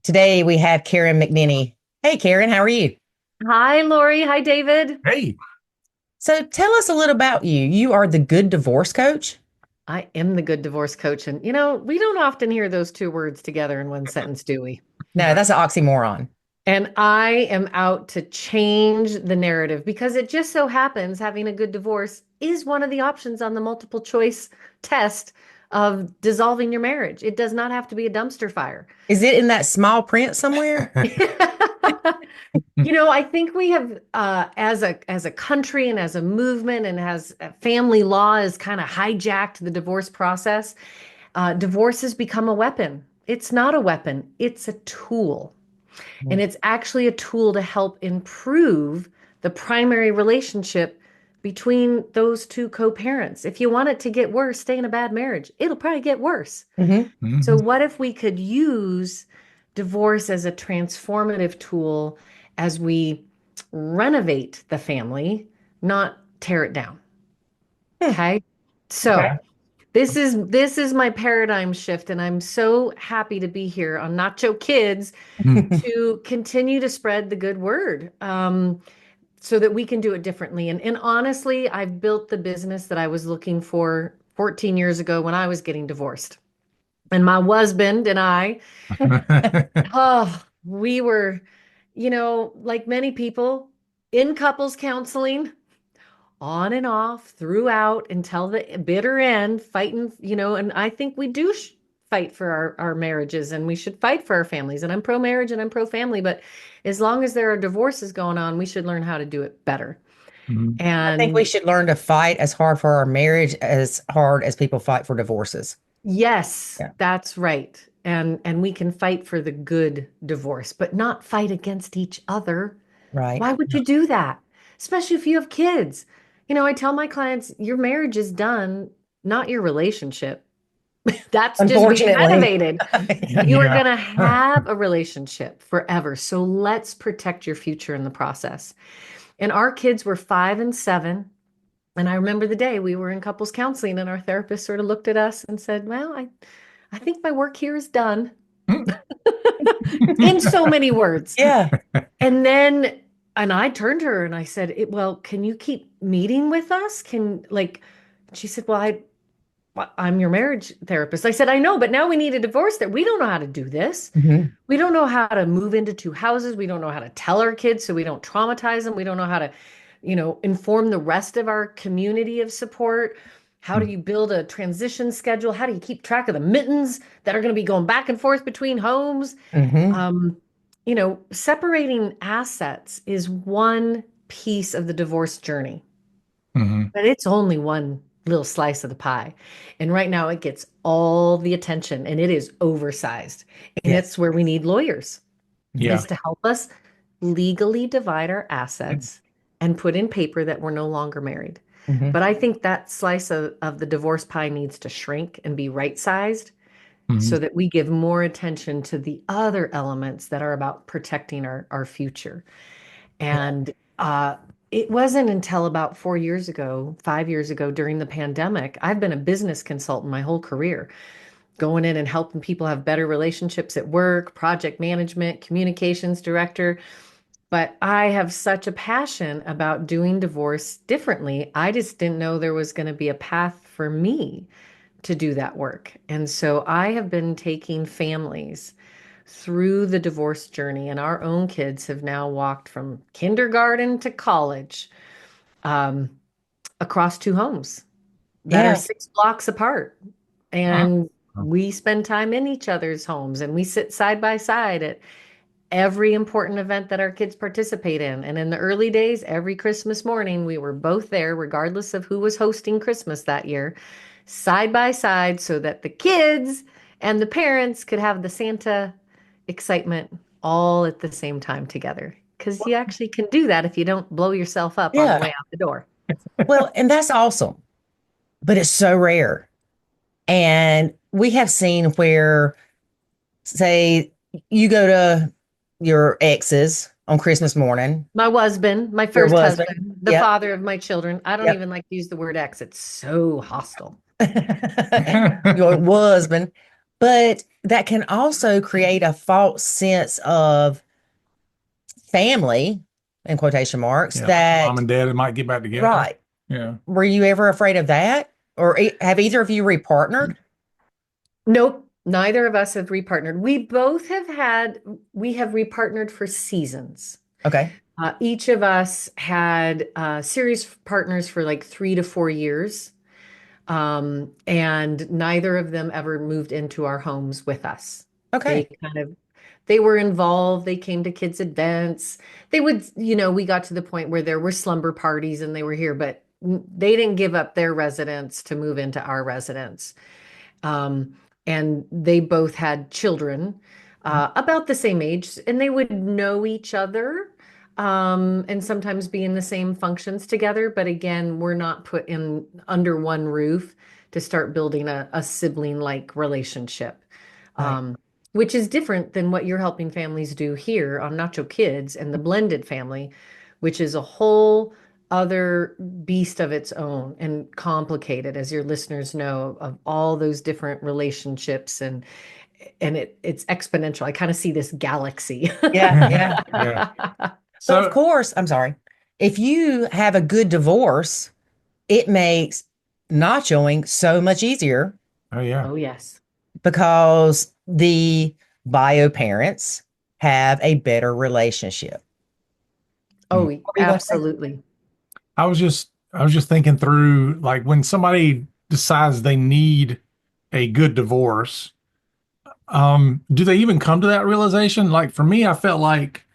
Today we have Karen McNenny. Hey, Karen, how are you? Hi, Lori. Hi, David. Hey, So tell us a little about you. You are the good divorce coach. I am the good divorce coach. And, we don't often hear those two words together in one sentence, do we? No, that's an oxymoron. And I am out to change the narrative because it just so happens having a good divorce is one of the options on the multiple choice test of dissolving your marriage. It does not have to be a dumpster fire. Is it in that small print somewhere? I think we have, as a country and as a movement and as family law has kind of hijacked the divorce process. Divorce has become a weapon. It's not a weapon. It's a tool, and it's actually a tool to help improve the primary relationship between those two co-parents. If you want it to get worse, stay in a bad marriage. It'll probably get worse. Hmm. So Mhm. what if we could use divorce as a transformative tool as we renovate the family, not tear it down? Okay. So Okay. this is my paradigm shift, and I'm so happy to be here on Nacho Kids to continue to spread the good word, so that we can do it differently. And honestly, I've built the business that I was looking for 14 years ago when I was getting divorced. And my husband and I, we were, like many people, in couples counseling, on and off throughout until the bitter end, fighting, and I think we do fight for our marriages, and we should fight for our families. And I'm pro marriage and I'm pro family, but as long as there are divorces going on, we should learn how to do it better. Mhm. I think we And should learn to fight as hard for our marriage as hard as people fight for divorces. yes, Yeah. that's right. And we can fight for the good divorce, but not fight against each other. Right. Why would you do that? Especially if you have kids. I tell my clients, your marriage is done, not your relationship. That's just being Unfortunately. renovated. You are Yeah. going to have a relationship forever. So let's protect your future in the process. And our kids were 5 and 7. And I remember the day we were in couples counseling, and our therapist sort of looked at us and said, well, I think my work here is done, in so many words. Yeah. And then, and I turned to her and I said, well, can you keep meeting with us? She said, well, I'm your marriage therapist. I said, I know, but now we need a divorce that we don't know how to do this. Hmm. We don't know how to move into two houses. We don't know how to tell our kids so we don't traumatize them. We don't know how to, inform the rest of our community of support. How do you build a transition schedule? How do you keep track of the mittens that are going to be going back and forth between homes? Hmm. Um, Separating assets is one piece of the divorce journey, Mhm. but it's only one little slice of the pie. And right now it gets all the attention and it is oversized. And Yes. it's where we need lawyers, Yeah. is to help us legally divide our assets and put in paper that we're no longer married. Hmm. But I think that slice of the divorce pie needs to shrink and be right sized Mhm. so that we give more attention to the other elements that are about protecting our future. And it wasn't until about 4 years ago, 5 years ago during the pandemic, I've been a business consultant my whole career, going in and helping people have better relationships at work, project management, communications director. But I have such a passion about doing divorce differently. I just didn't know there was going to be a path for me to do that work. And so I have been taking families through the divorce journey, and our own kids have now walked from kindergarten to college, um, across two homes that are Yeah. 6 blocks apart. Wow. And we spend time in each other's homes, and we sit side by side at every important event that our kids participate in. And in the early days, every Christmas morning, we were both there, regardless of who was hosting Christmas that year, side by side, so that the kids and the parents could have the Santa excitement all at the same time together. Because you actually can do that if you don't blow yourself up on the way Yeah. out the door. Well, and that's awesome, but it's so rare. And we have seen where, say, you go to your ex's on Christmas morning, My husband, my your first husband. husband, the Yep. father of my children. I don't Yep. even like to use the word ex. It's so hostile. Your husband. But that can also create a false sense of family, in quotation marks, Yeah, like mom that, and dad might get back together. right. Yeah. Were you ever afraid of that? Or have either of you repartnered? Nope, neither of us have repartnered. We have repartnered for seasons. Okay. Each of us had series partners for like 3 to 4 years. And neither of them ever moved into our homes with us. They Okay. kind of they were involved. They came to kids' events. They would, we got to the point where there were slumber parties and they were here, but they didn't give up their residence to move into our residence. Um, and they both had children about the same age, and they would know each other and sometimes be in the same functions together. But again, we're not put in under one roof to start building a sibling-like relationship, Right. um, which is different than what you're helping families do here on Nacho Kids and the blended family, which is a whole other beast of its own and complicated, as your listeners know, of all those different relationships, and it's exponential. I kind of see this galaxy. Yeah. Yeah. Yeah. But of So, course, I'm sorry. If you have a good divorce, it makes nachoing so much easier oh yeah. Oh, yes. because the bio parents have a better relationship. Mm. Oh, What were you going to say? absolutely. I was just thinking through like when somebody decides they need a good divorce, do they even come to that realization? Like for me, I felt like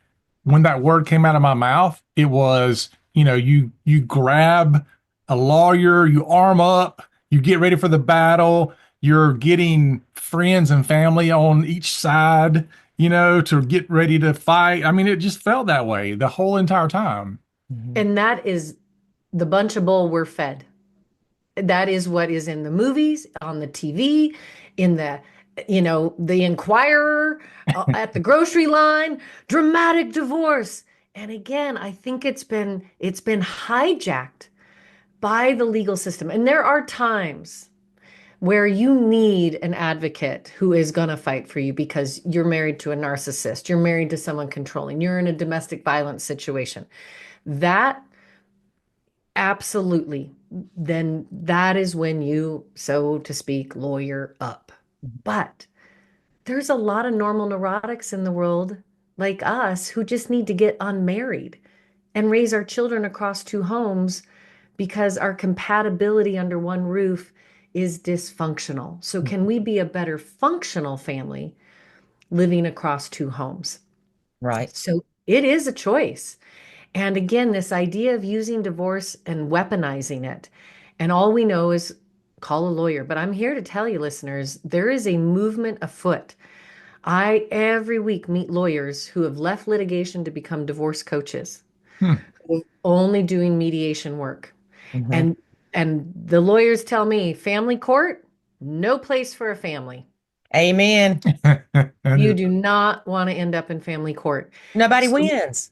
when that word came out of my mouth, it was, you grab a lawyer, you arm up, you get ready for the battle, you're getting friends and family on each side, to get ready to fight. I mean, it just felt that way the whole entire time. Mhm. And that is the bunch of bull we're fed. That is what is in the movies, on the TV, in the Inquirer, at the grocery line, dramatic divorce. And again, I think it's been hijacked by the legal system. And there are times where you need an advocate who is going to fight for you because you're married to a narcissist, you're married to someone controlling, you're in a domestic violence situation. That absolutely. Then that is when you, so to speak, lawyer up. But there's a lot of normal neurotics in the world like us who just need to get unmarried and raise our children across two homes because our compatibility under one roof is dysfunctional. So, can we be a better functional family living across two homes? Right. So, it is a choice. And again, this idea of using divorce and weaponizing it. And all we know is call a lawyer. But I'm here to tell you, listeners, there is a movement afoot. I every week meet lawyers who have left litigation to become divorce coaches, Hmm. only doing mediation work. Mhm. And the lawyers tell me family court, no place for a family. Amen. You do not want to end up in family court. Nobody So wins.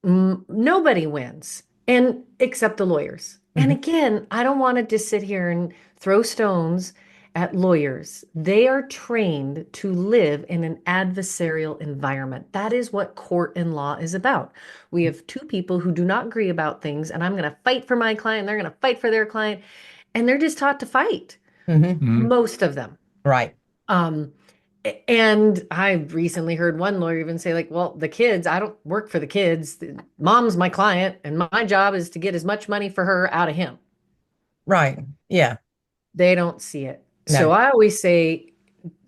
nobody wins, and except the lawyers. And Mhm. again, I don't want to just sit here and throw stones at lawyers. They are trained to live in an adversarial environment. That is what court and law is about. We have two people who do not agree about things, and I'm going to fight for my client, they're going to fight for their client, and they're just taught to fight, Mhm. Mhm. most of them. Right. Um, and I recently heard one lawyer even say, like, well, the kids, I don't work for the kids. Mom's my client, and my job is to get as much money for her out of him. Right. Yeah. They don't see it. So No. I always say,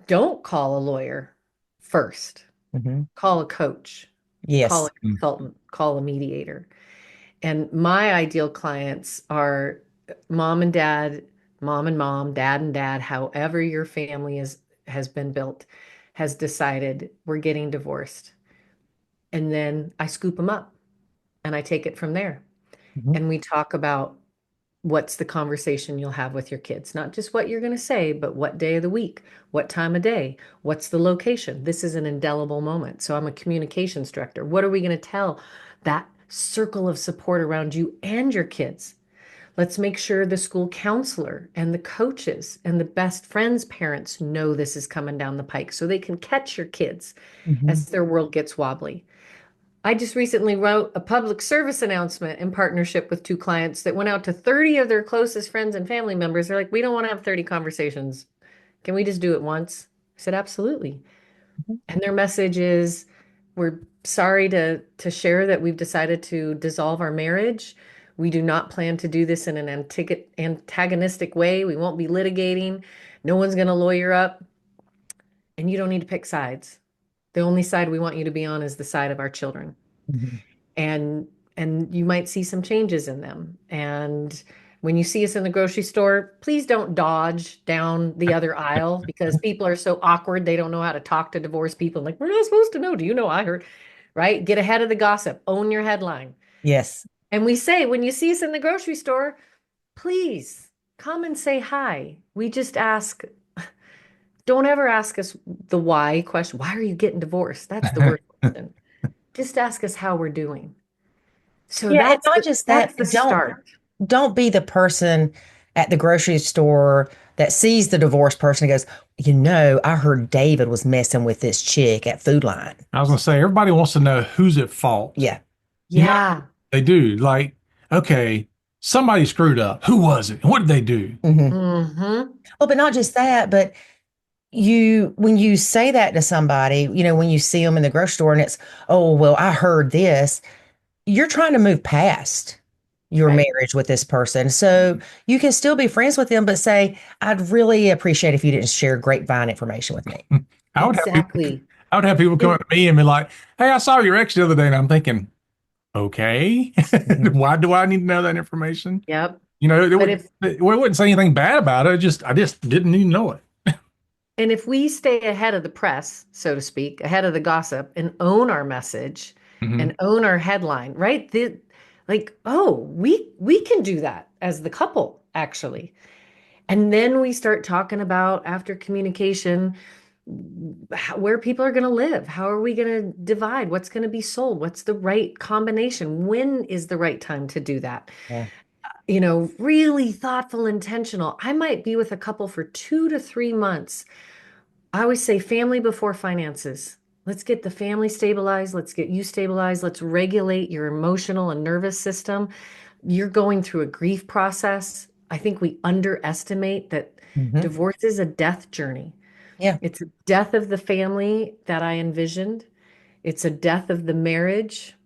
don't call a lawyer first. Mhm. Call a coach, call a Yes. consultant, call a mediator. And my ideal clients are mom and dad, mom and mom, dad and dad, however your family has been built, has decided we're getting divorced. And then I scoop them up and I take it from there. Mhm. And we talk about what's the conversation you'll have with your kids, not just what you're going to say, but what day of the week, what time of day, what's the location. This is an indelible moment. So I'm a communications director. What are we going to tell that circle of support around you and your kids? Let's make sure the school counselor and the coaches and the best friends' parents know this is coming down the pike so they can catch your kids Mhm. as their world gets wobbly. I just recently wrote a public service announcement in partnership with two clients that went out to 30 of their closest friends and family members. They're like, we don't want to have 30 conversations. Can we just do it once? I said, absolutely. And their message is, we're sorry to share that we've decided to dissolve our marriage. We do not plan to do this in an antagonistic way. We won't be litigating. No one's going to lawyer up. And you don't need to pick sides. The only side we want you to be on is the side of our children. Mhm. And you might see some changes in them. And when you see us in the grocery store, please don't dodge down the other aisle because people are so awkward. They don't know how to talk to divorced people. Like, we're not supposed to know. Do you know I heard? Right? Get ahead of the gossip. Own your headline. Yes. And we say, when you see us in the grocery store, please come and say hi. We just ask, don't ever ask us the why question. Why are you getting divorced? That's the worst question. Just ask us how we're doing. So Yeah, and not just that, that's the but don't start. don't be the person at the grocery store that sees the divorced person and goes, I heard David was messing with this chick at Food Line. I was going to say, everybody wants to know who's at fault. Yeah. You know, Yeah. they do. Like, okay, somebody screwed up. Who was it? What did they do? Hmm. Mm-hmm. Well, but not just that, but when you say that to somebody, when you see them in the grocery store and it's, oh, well, I heard this, you're trying to move past your Right. marriage with this person. So you can still be friends with them, but say, I'd really appreciate if you didn't share grapevine information with me. I would have people, Exactly. I would have people come up to me and be like, "Hey, I saw your ex the other day," and I'm thinking, okay, Mhm. why do I need to know that information? Yep. It But if wouldn't say anything bad about it. I just didn't need to know it. and if we stay ahead of the press, so to speak, ahead of the gossip and own our message Hmm. and own our headline, right? We can do that as the couple, actually. And then we start talking about after communication where people are going to live. How are we going to divide? What's going to be sold? What's the right combination? When is the right time to do that? Yeah. Really thoughtful, intentional. I might be with a couple for 2 to 3 months. I always say family before finances. Let's get the family stabilized. Let's get you stabilized. Let's regulate your emotional and nervous system. You're going through a grief process. I think we underestimate that Mhm. divorce is a death journey. Yeah. It's a death of the family that I envisioned. It's a death of the marriage.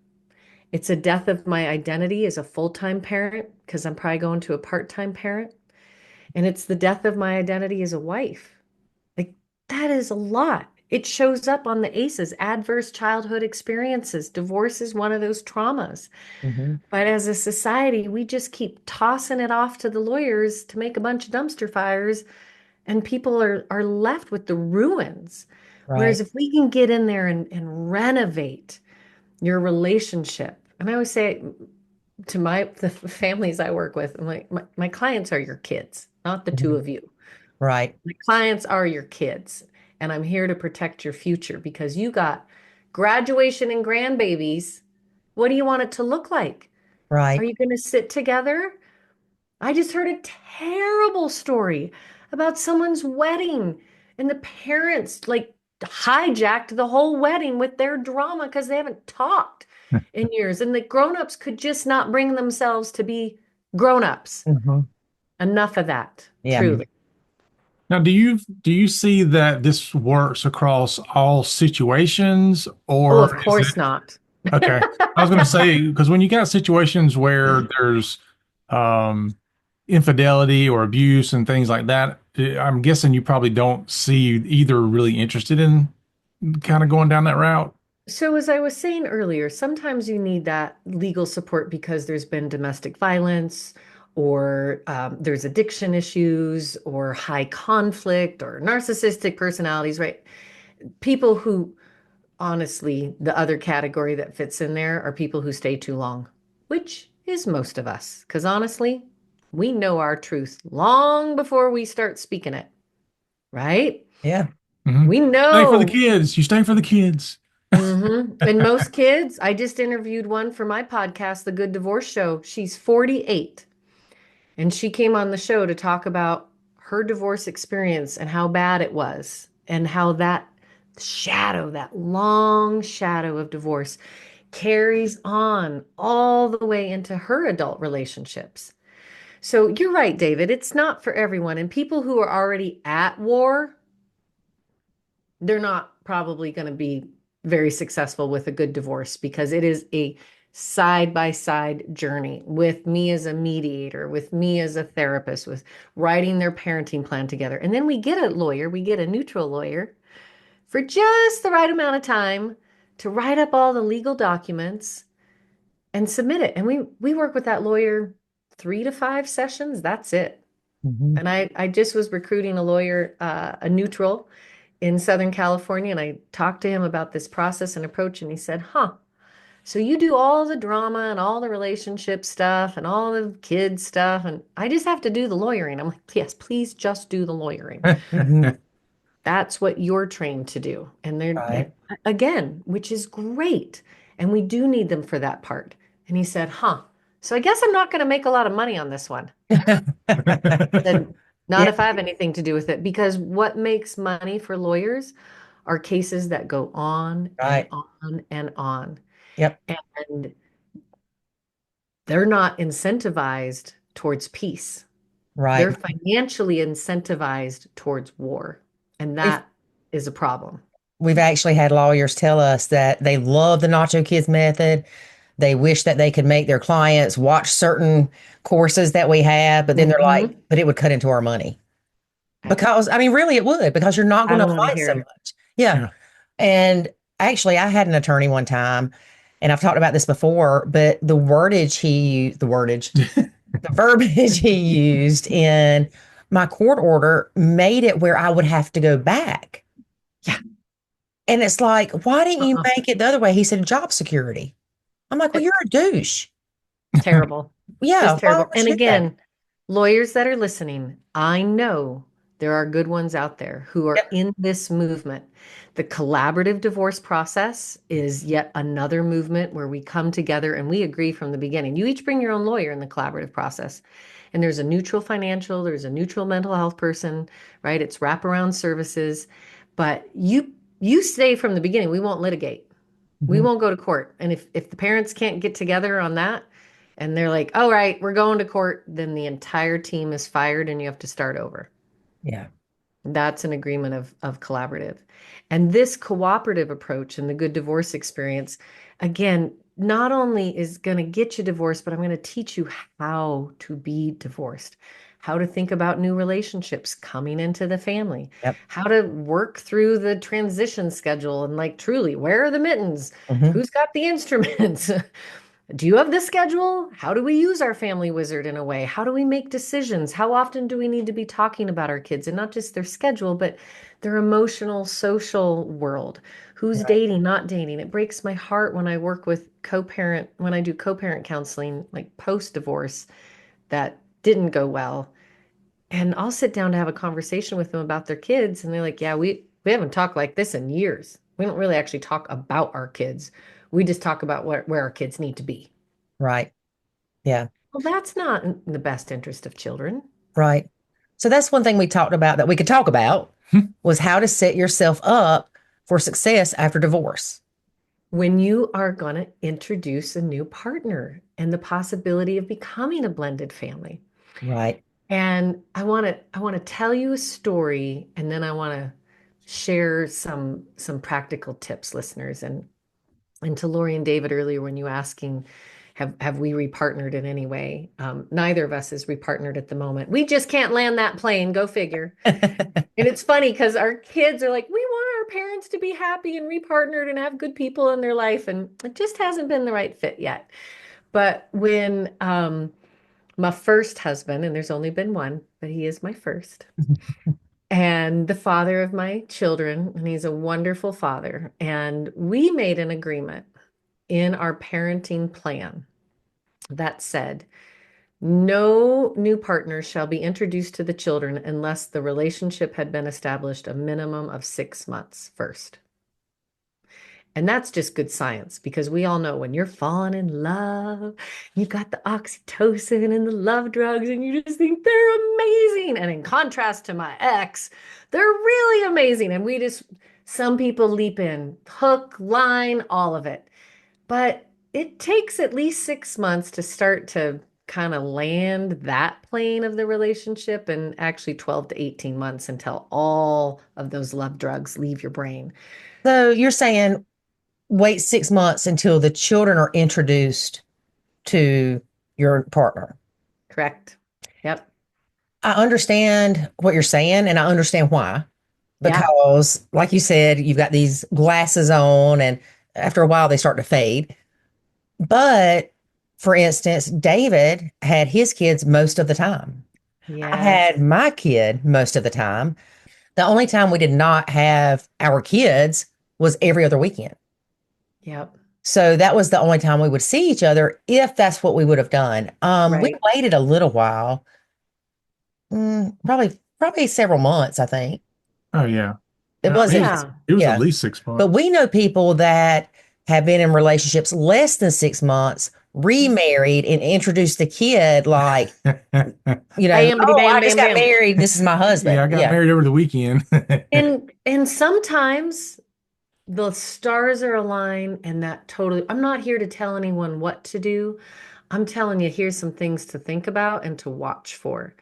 It's a death of my identity as a full-time parent because I'm probably going to a part-time parent. And it's the death of my identity as a wife. Like, that is a lot. It shows up on the ACEs, adverse childhood experiences. Divorce is one of those traumas. Mhm. But as a society, we just keep tossing it off to the lawyers to make a bunch of dumpster fires, and people are left with the ruins. Right. Whereas if we can get in there and renovate your relationship, and I always say to the families I work with, I'm like, my clients are your kids, not the two Mhm. of you. Right. My clients are your kids, and I'm here to protect your future because you got graduation and grandbabies. What do you want it to look like? Are Right. you going to sit together? I just heard a terrible story about someone's wedding, and the parents like hijacked the whole wedding with their drama because they haven't talked in years, and the grown-ups could just not bring themselves to be grown-ups. Mhm. Enough of that, Yeah. truly. Now, do you see that this works across all situations, Oh, of or is it course not. okay? I was going to say because when you got situations where there's um, infidelity or abuse and things like that, I'm guessing you probably don't see either really interested in kind of going down that route. So, as I was saying earlier, sometimes you need that legal support because there's been domestic violence or there's addiction issues or high conflict or narcissistic personalities, right? People who, honestly, the other category that fits in there are people who stay too long, which is most of us. Because honestly, we know our truth long before we start speaking it, right? Yeah. Hmm. We Stay for the know. kids. You stay for the kids. And most kids, I just interviewed one for my podcast, The Good Divorce Show. She's 48. And she came on the show to talk about her divorce experience and how bad it was, and how that shadow, that long shadow of divorce, carries on all the way into her adult relationships. So you're right, David. It's not for everyone. And people who are already at war, they're not probably going to be very successful with a good divorce, because it is a side by side journey with me as a mediator, with me as a therapist, with writing their parenting plan together. And then we get a lawyer, we get a neutral lawyer for just the right amount of time to write up all the legal documents and submit it. And we work with that lawyer 3 to 5 sessions. That's it. Mhm. And I just was recruiting a lawyer, a neutral in Southern California, and I talked to him about this process and approach, and he said, "Huh, so you do all the drama and all the relationship stuff and all the kids stuff, and I just have to do the lawyering." I'm like, "Yes, please just do the lawyering. Mhm. That's what you're trained to do." And Right. again, which is great. And we do need them for that part. And he said, "Huh, so I guess I'm not going to make a lot of money on this one." Said, "Not Yeah, if I have anything to do with it, because what makes money for lawyers are cases that go on and right. on and on. Yep. And they're not incentivized towards peace. Right. They're financially incentivized towards war. And We've that is a problem. we've actually had lawyers tell us that they love the Nacho Kids method. They wish that they could make their clients watch certain courses that we have, but then they're like, Hmm. but it would cut into our money. I, Because I mean, really, it would, because you're not I going to don't want to fight hear so it. much. Yeah. Yeah. And actually, I had an attorney one time, and I've talked about this before, but the verbiage he used in my court order made it where I would have to go back. Yeah. And it's like, why didn't you Uh-uh. make it the other way? He said, job security. I'm like, well, It- you're a douche. Terrible. Yeah. Just Why terrible. would And you do that? again, lawyers that are listening, I know there are good ones out there who are Yep. in this movement. The collaborative divorce process is yet another movement where we come together and we agree from the beginning. You each bring your own lawyer in the collaborative process. And there's a neutral financial, there's a neutral mental health person, right? It's wraparound services. But you stay from the beginning. We won't litigate. We Mhm. won't go to court. And if the parents can't get together on that, and they're like, "All right, we're going to court," then the entire team is fired and you have to start over. Yeah. That's an agreement of collaborative. And this cooperative approach and the good divorce experience, again, not only is going to get you divorced, but I'm going to teach you how to be divorced, how to think about new relationships coming into the family, Yep. how to work through the transition schedule, and like truly, where are the mittens? Hmm. Who's got the instruments? Do you have the schedule? How do we use our family wizard in a way? How do we make decisions? How often do we need to be talking about our kids, and not just their schedule, but their emotional, social world? Who's Right. dating, not dating? It breaks my heart when I work with co-parent, when I do co-parent counseling, like post-divorce, that didn't go well. And I'll sit down to have a conversation with them about their kids, and they're like, "Yeah, we haven't talked like this in years. We don't really actually talk about our kids. We just talk about where our kids need to be." Right. Yeah. Well, that's not in the best interest of children. Right. So that's one thing we talked about that we could talk about was how to set yourself up for success after divorce. When you are going to introduce a new partner and the possibility of becoming a blended family. Right. And I want to tell you a story, and then I want to share some practical tips, listeners. And to Lori and David earlier, when you asking, have we repartnered in any way? Neither of us is repartnered at the moment. We just can't land that plane. Go figure. And it's funny because our kids are like, we want our parents to be happy and repartnered and have good people in their life, and it just hasn't been the right fit yet. But when my first husband, and there's only been one, but he is my first, and the father of my children, and he's a wonderful father, and we made an agreement in our parenting plan that said, no new partners shall be introduced to the children unless the relationship had been established a minimum of 6 months first. And that's just good science because we all know when you're falling in love, you got the oxytocin and the love drugs, and you just think they're amazing. And in contrast to my ex, they're really amazing. And some people leap in hook, line, all of it. But it takes at least 6 months to start to kind of land that plane of the relationship, and actually 12 to 18 months until all of those love drugs leave your brain. So you're saying wait 6 months until the children are introduced to your partner. Correct. Yep. I understand what you're saying and I understand why. Yeah. Because, like you said, you've got these glasses on, and after a while, they start to fade. But for instance, David had his kids most of the time. I Yes. had my kid most of the time. The only time we did not have our kids was every other weekend. Yep. So that was the only time we would see each other if that's what we would have done. We Right. waited a little while, probably several months, I think. Oh yeah. It wasn't, Yeah. It was at yeah. least 6 months. But we know people that have been in relationships less than 6 months, remarried, and introduced the kid like, Bam, bitty, oh, bam, I just bam, got bam. married. This is my Yeah, husband. I got Yeah. married over the weekend. And sometimes the stars are aligned, and that totally, I'm not here to tell anyone what to do. I'm telling you, here's some things to think about and to watch for.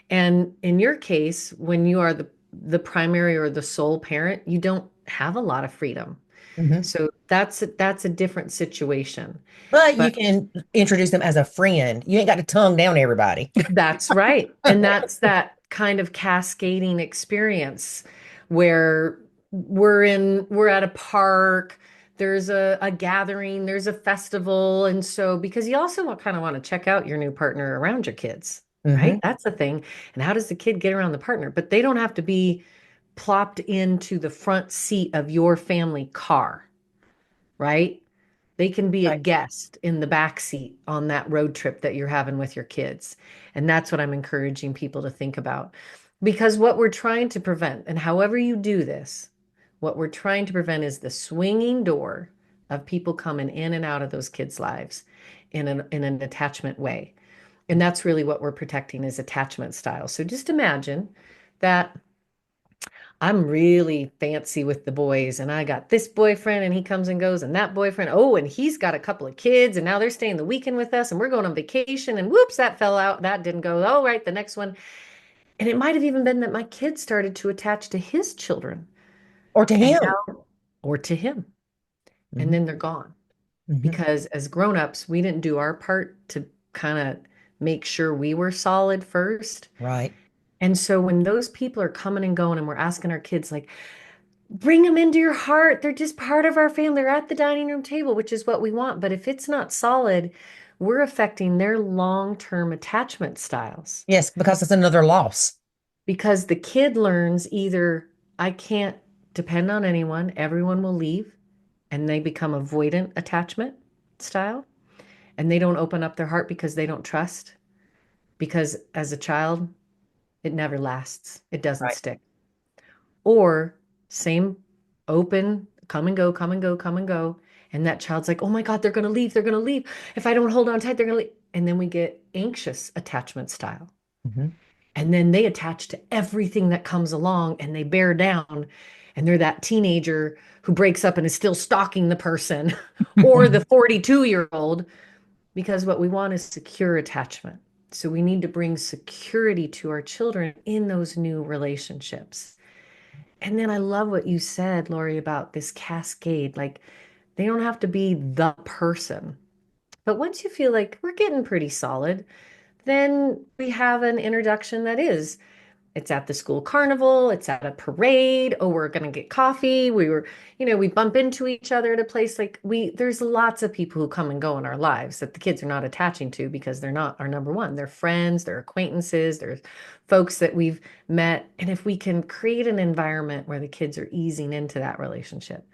And in your case, when you are the primary or the sole parent, you don't have a lot of freedom. Mhm. So that's a different situation. But you But can introduce them as a friend. You ain't got to tongue down everybody. that's right. And that's that kind of cascading experience where we're at a park, there's a gathering, there's a festival. And so because you also kind of want to check out your new partner around your kids, right? Hmm. That's the thing. And how does the kid get around the partner? But they don't have to be plopped into the front seat of your family car, right? They can be a Right. guest in the back seat on that road trip that you're having with your kids. And that's what I'm encouraging people to think about. Because what we're trying to prevent, and however you do this, what we're trying to prevent is the swinging door of people coming in and out of those kids' lives in an attachment way. And that's really what we're protecting is attachment style. So just imagine that I'm really fancy with the boys, and I got this boyfriend, and he comes and goes, and that boyfriend. Oh, and he's got a couple of kids, and now they're staying the weekend with us, and we're going on vacation, and whoops, that fell out. That didn't go. Oh, right, the next one. And it might have even been that my kids started to attach to his children Or to and him. now, or to him, and Hmm. then they're gone. Hmm. Because as grown-ups, we didn't do our part to kind of make sure we were solid first. Right. And so when those people are coming and going, and we're asking our kids, like, bring them into your heart. They're just part of our family. They're at the dining room table, which is what we want. But if it's not solid, we're affecting their long-term attachment styles Yes, because it's another loss. because the kid learns either I can't depend on anyone, everyone will leave, and they become avoidant attachment style, and they don't open up their heart because they don't trust. Because as a child, it never lasts, it doesn't Right. stick. Or same open, come and go, come and go, come and go. And that child's like, oh my God, they're going to leave. They're going to leave. If I don't hold on tight, they're going to leave. And then we get anxious attachment style. Hmm. And then they attach to everything that comes along and they bear down. And they're that teenager who breaks up and is still stalking the person or the 42-year-old because what we want is secure attachment. So we need to bring security to our children in those new relationships. And then I love what you said, Lori, about this cascade. Like they don't have to be the person. But once you feel like we're getting pretty solid, then we have an introduction that is it's at the school carnival, it's at a parade, oh, we're gonna get coffee. We bump into each other at a place like there's lots of people who come and go in our lives that the kids are not attaching to because they're not our number one. They're friends, they're acquaintances, they're folks that we've met. And if we can create an environment where the kids are easing into that relationship,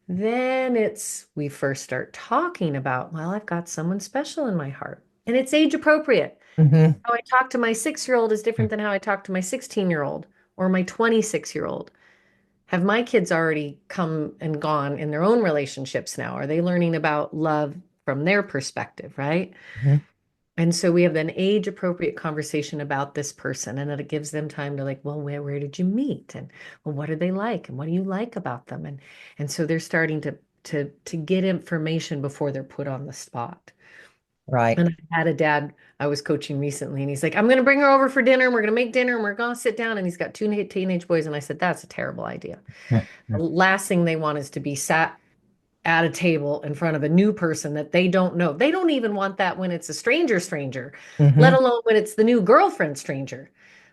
then we first start talking about, well, I've got someone special in my heart. And it's age appropriate. Hmm. How I talk to my 6-year-old is different than how I talk to my 16-year-old or my 26-year-old. have my kids already come and gone in their own relationships now? Are they learning about love from their perspective, right? Mhm. And so we have an age appropriate conversation about this person, and it gives them time to like, well, where did you meet? And well, what are they like? And what do you like about them? And so they're starting to get information before they're put on the spot. Right. And I had a dad I was coaching recently, and he's like, I'm going to bring her over for dinner, and we're going to make dinner, and we're going to sit down. And he's got two teenage boys. And I said, that's a terrible idea. The last thing they want is to be sat at a table in front of a new person that they don't know. They don't even want that when it's a stranger, let Hmm. alone when it's the new girlfriend stranger.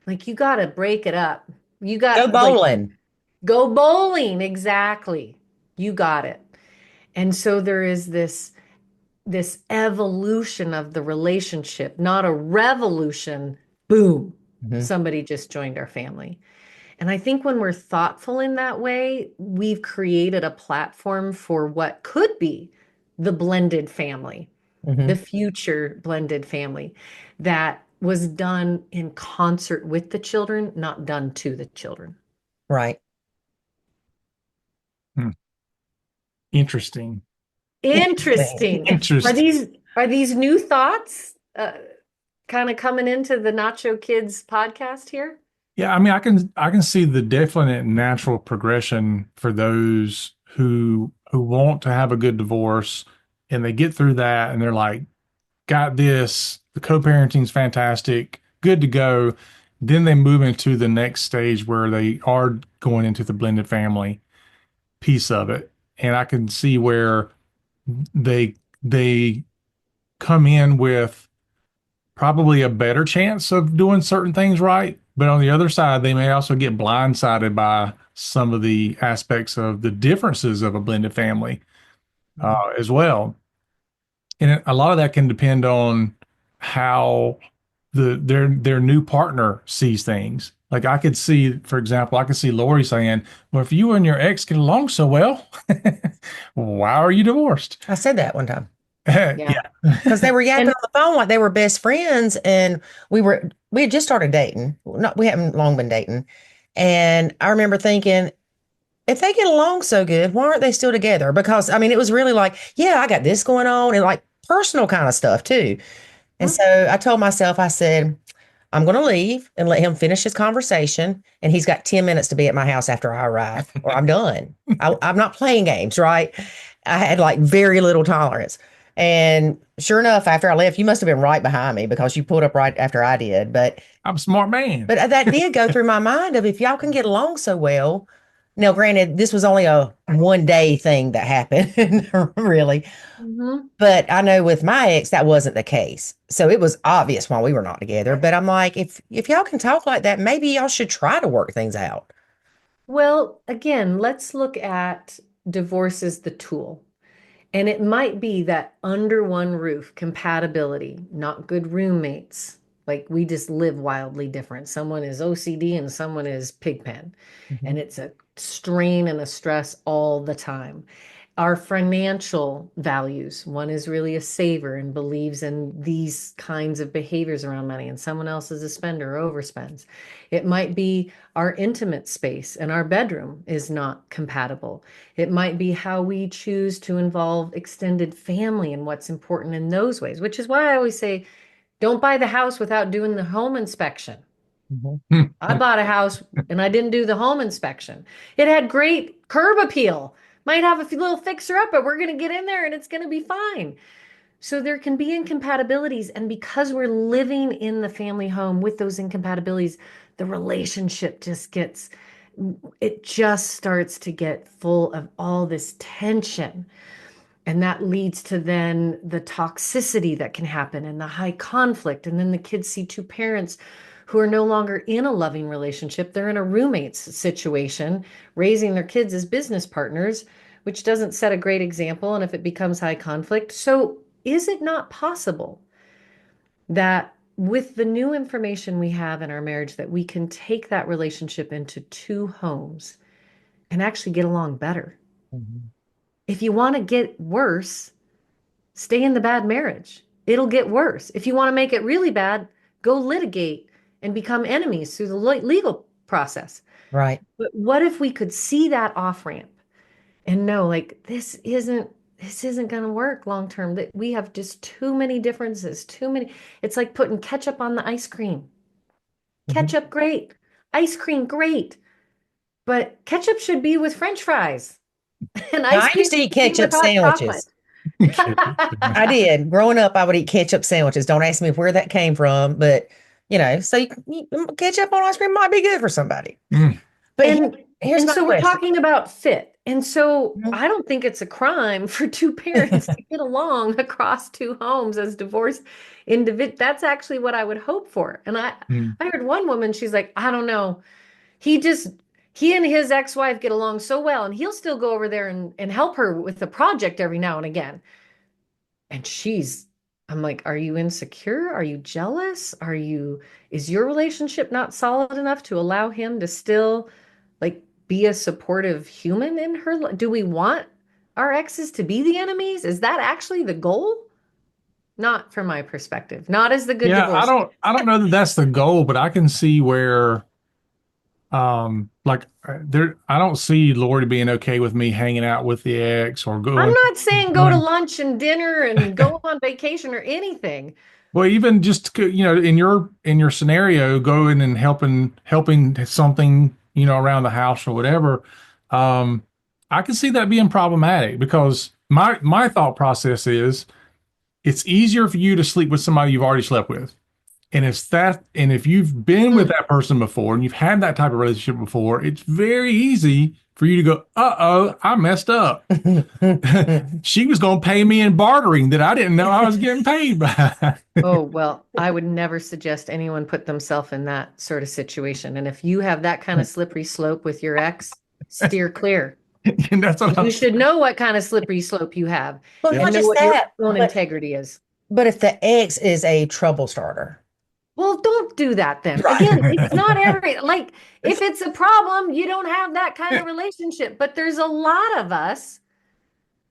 Like, you got to break it up. You Go got like bowling. go bowling. Exactly. You got it. And so there is this evolution of the relationship, not a revolution. Boom, Hmm. somebody just joined our family. And I think when we're thoughtful in that way, we've created a platform for what could be the blended family, the Hmm. future blended family that was done in concert with the children, not done to the children. Right. Hmm. Interesting. Interesting. Interesting. Are Interesting. these new thoughts kind of coming into the Nacho Kids podcast here? Yeah, I mean, I can see the definite natural progression for those who want to have a good divorce, and they get through that and they're like, got this, the co-parenting's fantastic, good to go. Then they move into the next stage where they are going into the blended family piece of it. And I can see where they come in with probably a better chance of doing certain things right. But on the other side, they may also get blindsided by some of the aspects of the differences of a blended family as well. And a lot of that can depend on how their new partner sees things. Like I could see, for example, I could see Lori saying, "Well, if you and your ex get along so well, why are you divorced?" I said that one time Yeah. Yeah. because they were yapping And on the phone like they were best friends, and we had just started dating. Not we haven't long been dating, and I remember thinking, if they get along so good, why aren't they still together? Because I mean, it was really like, yeah, I got this going on, and like personal kind of stuff too. And so I told myself, I said, I'm going to leave and let him finish his conversation. And he's got 10 minutes to be at my house after I arrive, or I'm done. I'm not playing games, right? I had like very little tolerance. And sure enough, after I left, you must have been right behind me because you pulled up right after I did. I'm a smart man. But that did go through my mind of if y'all can get along so well. Now, granted, this was only a 1 day thing that happened, really. Mhm. But I know with my ex, that wasn't the case. So it was obvious while we were not together. But I'm like, if y'all can talk like that, maybe y'all should try to work things out. Well, again, let's look at divorce as the tool. And it might be that under one roof compatibility, not good roommates. Like we just live wildly different. Someone is OCD and someone is pigpen. Mhm. And it's a strain and a stress all the time. Our financial values, one is really a saver and believes in these kinds of behaviors around money, and someone else is a spender or overspends. It might be our intimate space and our bedroom is not compatible. It might be how we choose to involve extended family and what's important in those ways, which is why I always say, don't buy the house without doing the home inspection. Mhm. I bought a house and I didn't do the home inspection. It had great curb appeal. Might have a few little fixer up, but we're going to get in there and it's going to be fine. So there can be incompatibilities. And because we're living in the family home with those incompatibilities, the relationship it just starts to get full of all this tension. And that leads to then the toxicity that can happen and the high conflict. And then the kids see two parents who are no longer in a loving relationship. They're in a roommates situation, raising their kids as business partners, which doesn't set a great example. And if it becomes high conflict, so is it not possible that with the new information we have in our marriage, that we can take that relationship into two homes and actually get along better? Mhm. If you want to get worse, stay in the bad marriage. It'll get worse. If you want to make it really bad, go litigate and become enemies through the legal process. Right. But what if we could see that off ramp and know like this isn't going to work long term, that we have just too many differences, too many. It's like putting ketchup on the ice cream. Mhm. Ketchup, great. Ice cream, great. But ketchup should be with French fries, and Now, ice I cream used to eat should be with ketchup hot chocolate. sandwiches. I did. Growing up, I would eat ketchup sandwiches. Don't ask me where that came from, but so ketchup on ice cream might be good for somebody. Mm. But And here's and my so we're question. talking about fit. And so Mhm. I don't think it's a crime for two parents to get along across two homes as divorced individuals. That's actually what I would hope for. And Mm. I heard one woman, she's like, I don't know. He just he and his ex-wife get along so well, and he'll still go over there and help her with a project every now and again. And I'm like, are you insecure? Are you jealous? Is your relationship not solid enough to allow him to still like be a supportive human in her? Do we want our exes to be the enemies? Is that actually the goal? Not from my perspective, not as the good Yeah, divorce. I don't know that that's the goal, but I can see where there I don't see Lori being okay with me hanging out with the ex or I'm going not saying go to doing lunch and dinner and go on vacation or anything. well, even just in your scenario, going and helping something around the house or whatever. Um, I can see that being problematic because my thought process is it's easier for you to sleep with somebody you've already slept with. And if you've been with Mm. that person before and you've had that type of relationship before, it's very easy for you to go, uh-oh, I messed up. She was going to pay me in bartering that I didn't know I was getting paid by. Oh, well, I would never suggest anyone put themselves in that sort of situation. And if you have that kind of slippery slope with your ex, steer clear. And that's what I'm You should saying. know what kind of slippery slope you have Well, Yeah. and not know just what your that, own integrity is. but if the ex is a trouble starter, Well, don't do that then. right? Again, it's not every, like, if it's a problem, you don't have that kind of relationship. But there's a lot of us,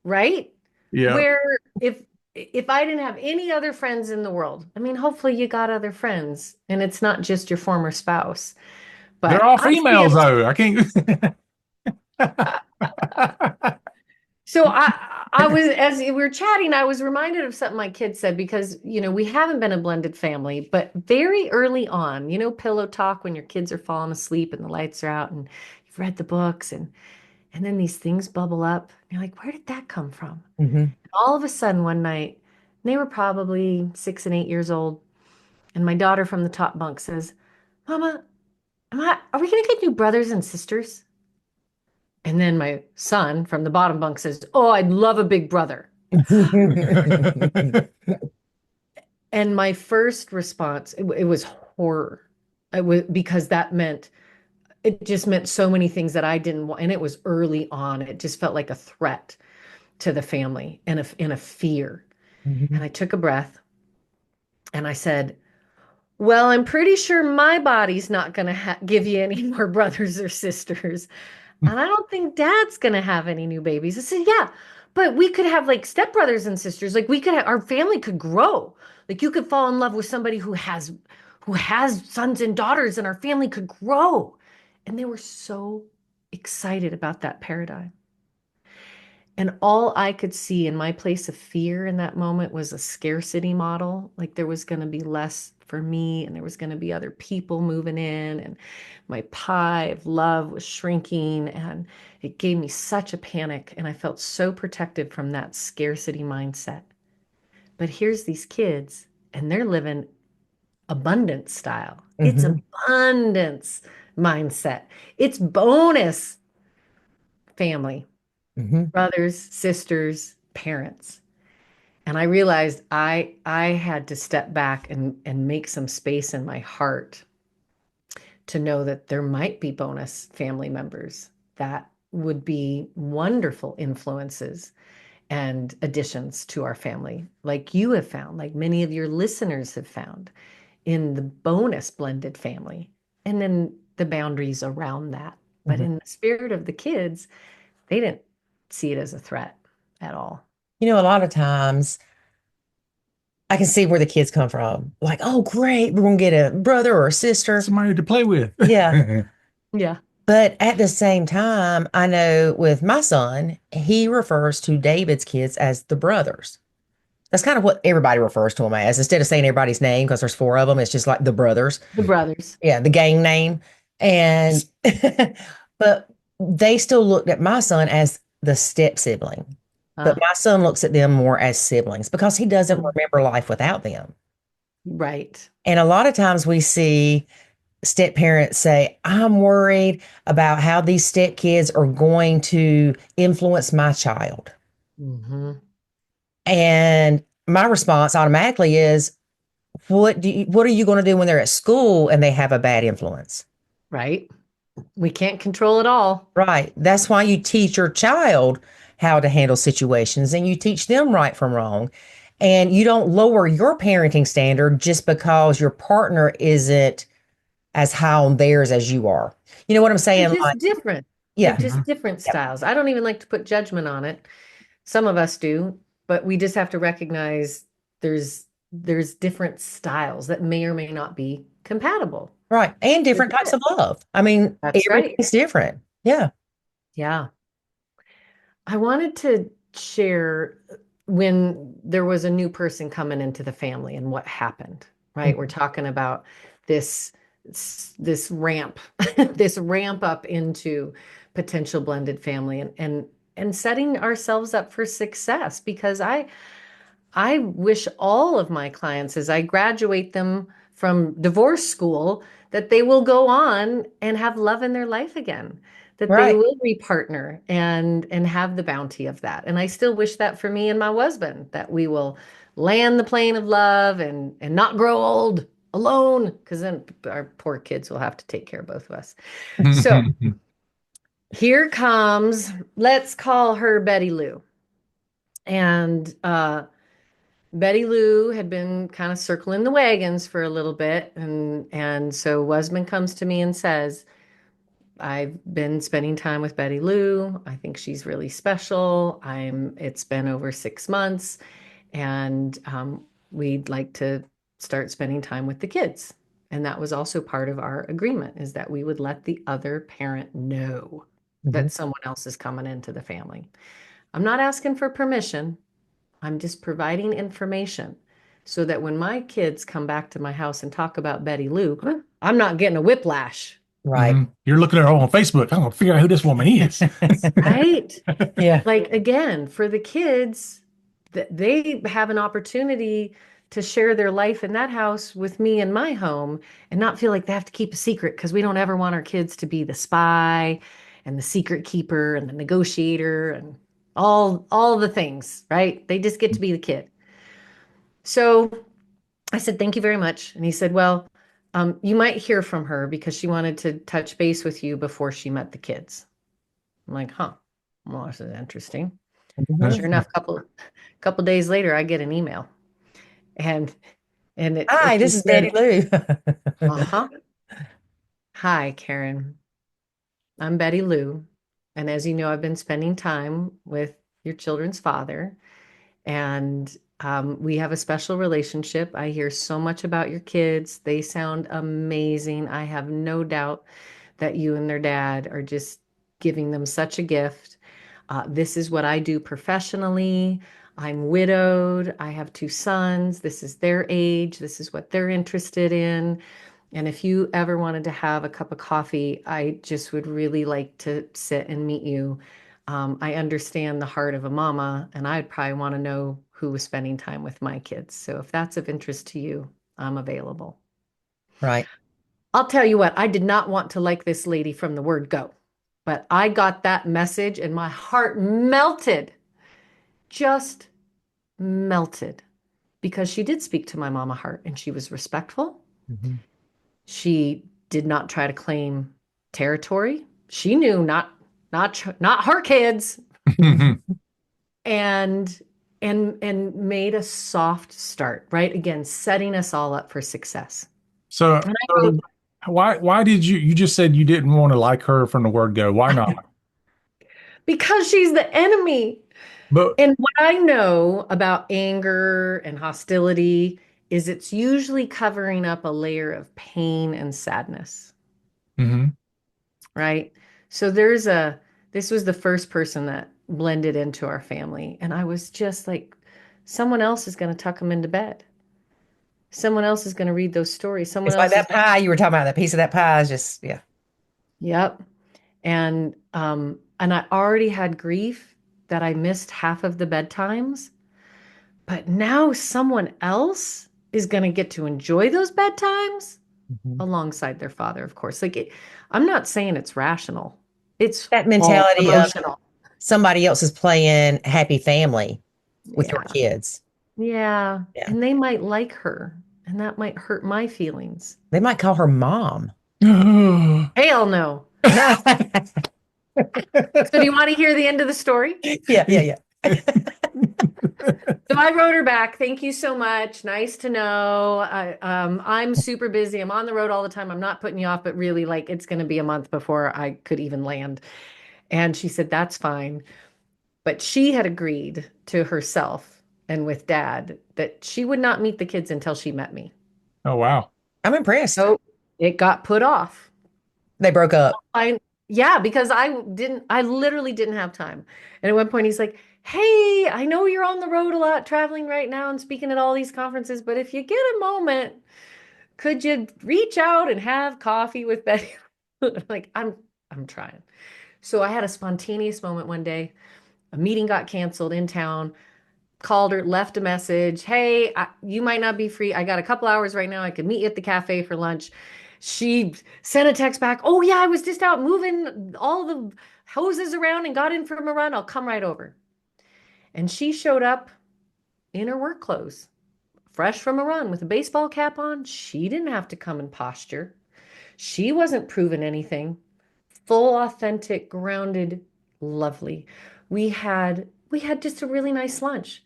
right? Yeah. Where if I didn't have any other friends in the world, I mean, hopefully you got other friends and it's not just your former spouse. They're But all I females stand. though. I can't. So I was, as we were chatting, I was reminded of something my kid said because, we haven't been a blended family, but very early on, pillow talk when your kids are falling asleep and the lights are out and you've read the books and then these things bubble up. And you're like, where did that come from? Hmm. All of a sudden one night, they were probably 6 and 8 years old, and my daughter from the top bunk says, Mama, are we gonna get new brothers and sisters? And then my son from the bottom bunk says, Oh, I'd love a big brother. And my first response, it was horror. It was because it just meant so many things that I didn't want. And it was early on. It just felt like a threat to the family and a fear. And I took a breath and I said, Well, I'm pretty sure my body's not going to give you any more brothers or sisters. And I don't think dad's going to have any new babies. I said, Yeah, but we could have like stepbrothers and sisters. Like our family could grow. Like you could fall in love with somebody who has sons and daughters and our family could grow. And they were so excited about that paradigm. And all I could see in my place of fear in that moment was a scarcity model. Like there was going to be less for me and there was going to be other people moving in and my pie of love was shrinking and it gave me such a panic and I felt so protected from that scarcity mindset. But here's these kids and they're living abundance style. It's Hmm. abundance mindset. It's bonus family, Hmm. brothers, sisters, parents. And I realized I had to step back and make some space in my heart to know that there might be bonus family members that would be wonderful influences and additions to our family, like you have found, like many of your listeners have found in the bonus blended family, and then the boundaries around that. But Hmm. in the spirit of the kids, they didn't see it as a threat at all. A lot of times I can see where the kids come from. Like, oh, great, we're gonna get a brother or a sister. Somebody to play with. Yeah. Yeah. But at the same time, I know with my son, he refers to David's kids as the brothers. That's kind of what everybody refers to them as. Instead of saying everybody's name, because there's four of them, it's just like the brothers. The brothers. Yeah, the gang name. And, but they still looked at my son as the step sibling. But Uh, my son looks at them more as siblings because he doesn't remember life without them. right. And a lot of times we see step parents say, I'm worried about how these step kids are going to influence my child. Hmm. And my response automatically is, what are you going to do when they're at school and they have a bad influence? Right. We can't control it all. Right. That's why you teach your child how to handle situations and you teach them right from wrong. And you don't lower your parenting standard just because your partner isn't as high on theirs as you are. You know what I'm They're saying? Like, just different. They're yeah. just different Yep. styles. I don't even like to put judgment on it. Some of us do, but we just have to recognize there's different styles that may or may not be compatible. Right. And With different types it. of love. I mean, That's right. everything's different. Yeah. Yeah. I wanted to share when there was a new person coming into the family and what happened, right? We're Mhm. talking about this this ramp, this ramp up into potential blended family and setting ourselves up for success because I wish all of my clients, as I graduate them from divorce school, that they will go on and have love in their life again, that they Right. will repartner and have the bounty of that. And I still wish that for me and my husband, that we will land the plane of love and not grow old alone, because then our poor kids will have to take care of both of us. So here comes, let's call her Betty Lou. And Betty Lou had been kind of circling the wagons for a little bit, and so Wesman comes to me and says, "I've been spending time with Betty Lou. I think she's really special. It's been over 6 months, and we'd like to start spending time with the kids." And that was also part of our agreement, is that we would let the other parent know Mhm. that someone else is coming into the family. I'm not asking for permission. I'm just providing information so that when my kids come back to my house and talk about Betty Lou, I'm not getting a whiplash, Right. You're looking at her on Facebook. I'm gonna figure out who this woman is. right? Yeah. Like, again, for the kids, that they have an opportunity to share their life in that house with me in my home and not feel like they have to keep a secret, because we don't ever want our kids to be the spy and the secret keeper and the negotiator and all the things, right? They just get to be the kid. So I said, "Thank you very much." And he said, "Well, you might hear from her because she wanted to touch base with you before she met the kids." I'm like, "Huh, well, this is interesting." Sure Mhm. enough, couple days later, I get an email, and Hi, it this just is said, Betty Lou. "Uh-huh. Hi, Karen. I'm Betty Lou, and as you know, I've been spending time with your children's father, and we have a special relationship. I hear so much about your kids. They sound amazing. I have no doubt that you and their dad are just giving them such a gift. This is what I do professionally. I'm widowed. I have two sons. This is their age. This is what they're interested in. And if you ever wanted to have a cup of coffee, I just would really like to sit and meet you. I understand the heart of a mama, and I'd probably want to know who was spending time with my kids. So if that's of interest to you, I'm available." Right. I'll tell you what, I did not want to like this lady from the word go, but I got that message and my heart melted, just melted, because she did speak to my mama heart and she was respectful. Mhm. She did not try to claim territory. She knew not her kids, and and made a soft start, right? Again, setting us all up for success. So, And I so wrote, why did you just said you didn't want to like her from the word go? Why not? because she's the enemy. But And what I know about anger and hostility is it's usually covering up a layer of pain and sadness. mhm. right? So this was the first person that blended into our family. And I was just like, someone else is going to tuck them into bed. Someone else is going to read those stories. Someone It's like else is, that pie you were talking about. That piece of that pie is just, yeah. yep. And I already had grief that I missed half of the bedtimes, but now someone else is going to get to enjoy those bedtimes Mhm. alongside their father, of course. I'm not saying it's rational. It's That all mentality of emotional. somebody else is playing happy family with your Yeah. kids. Yeah. Yeah. And they might like her, and that might hurt my feelings. They might call her mom. Hell no. No. So do you want to hear the end of the story? Yeah, yeah, yeah. So I wrote her back. Thank you so much. Nice to know. I'm super busy. I'm on the road all the time. I'm not putting you off, but really, like, it's going to be a month before I could even land. And she said, that's fine. But she had agreed to herself and with dad that she would not meet the kids until she met me. Oh, wow. I'm impressed. So it got put off. They broke up. Yeah, because I literally didn't have time. And at one point he's like, "Hey, I know you're on the road a lot traveling right now and speaking at all these conferences, but if you get a moment, could you reach out and have coffee with Betty?" Like, I'm trying. So I had a spontaneous moment one day. A meeting got canceled in town. Called her, left a message. Hey, you might not be free. I got a couple hours right now. I could meet you at the cafe for lunch. She sent a text back. Oh, yeah, I was just out moving all the hoses around and got in from a run. I'll come right over. And she showed up in her work clothes, fresh from a run with a baseball cap on. She didn't have to come and posture. She wasn't proving anything. Full, authentic, grounded, lovely. We had just a really nice lunch.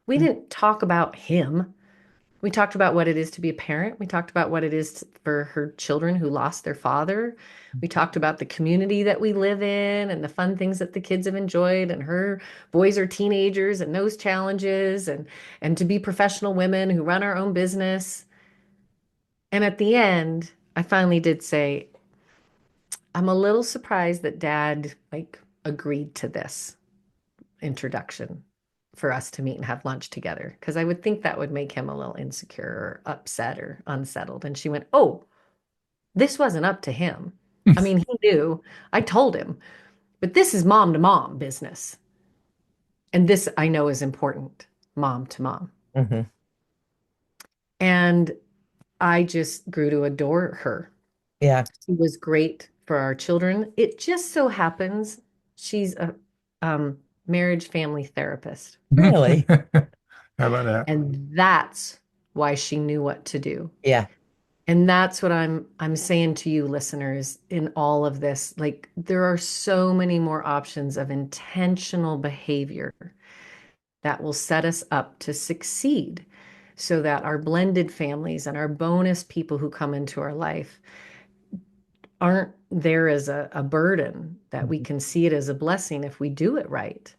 We didn't talk about him. We talked about what it is to be a parent. We talked about what it is for her children who lost their father. We talked about the community that we live in and the fun things that the kids have enjoyed. And her boys are teenagers and those challenges and to be professional women who run our own business. And at the end, I finally did say, I'm a little surprised that dad like agreed to this introduction for us to meet and have lunch together because I would think that would make him a little insecure or upset or unsettled. And she went, "Oh, this wasn't up to him. I mean, he knew. I told him, but this is mom to mom business. And this I know is important, mom to mom." Hmm. And I just grew to adore her. Yeah. She was great for our children. It just so happens she's a marriage family therapist. Really? How about that? And that's why she knew what to do. Yeah. And that's what I'm saying to you listeners in all of this. Like there are so many more options of intentional behavior that will set us up to succeed so that our blended families and our bonus people who come into our life aren't there as a burden, that we can see it as a blessing if we do it right.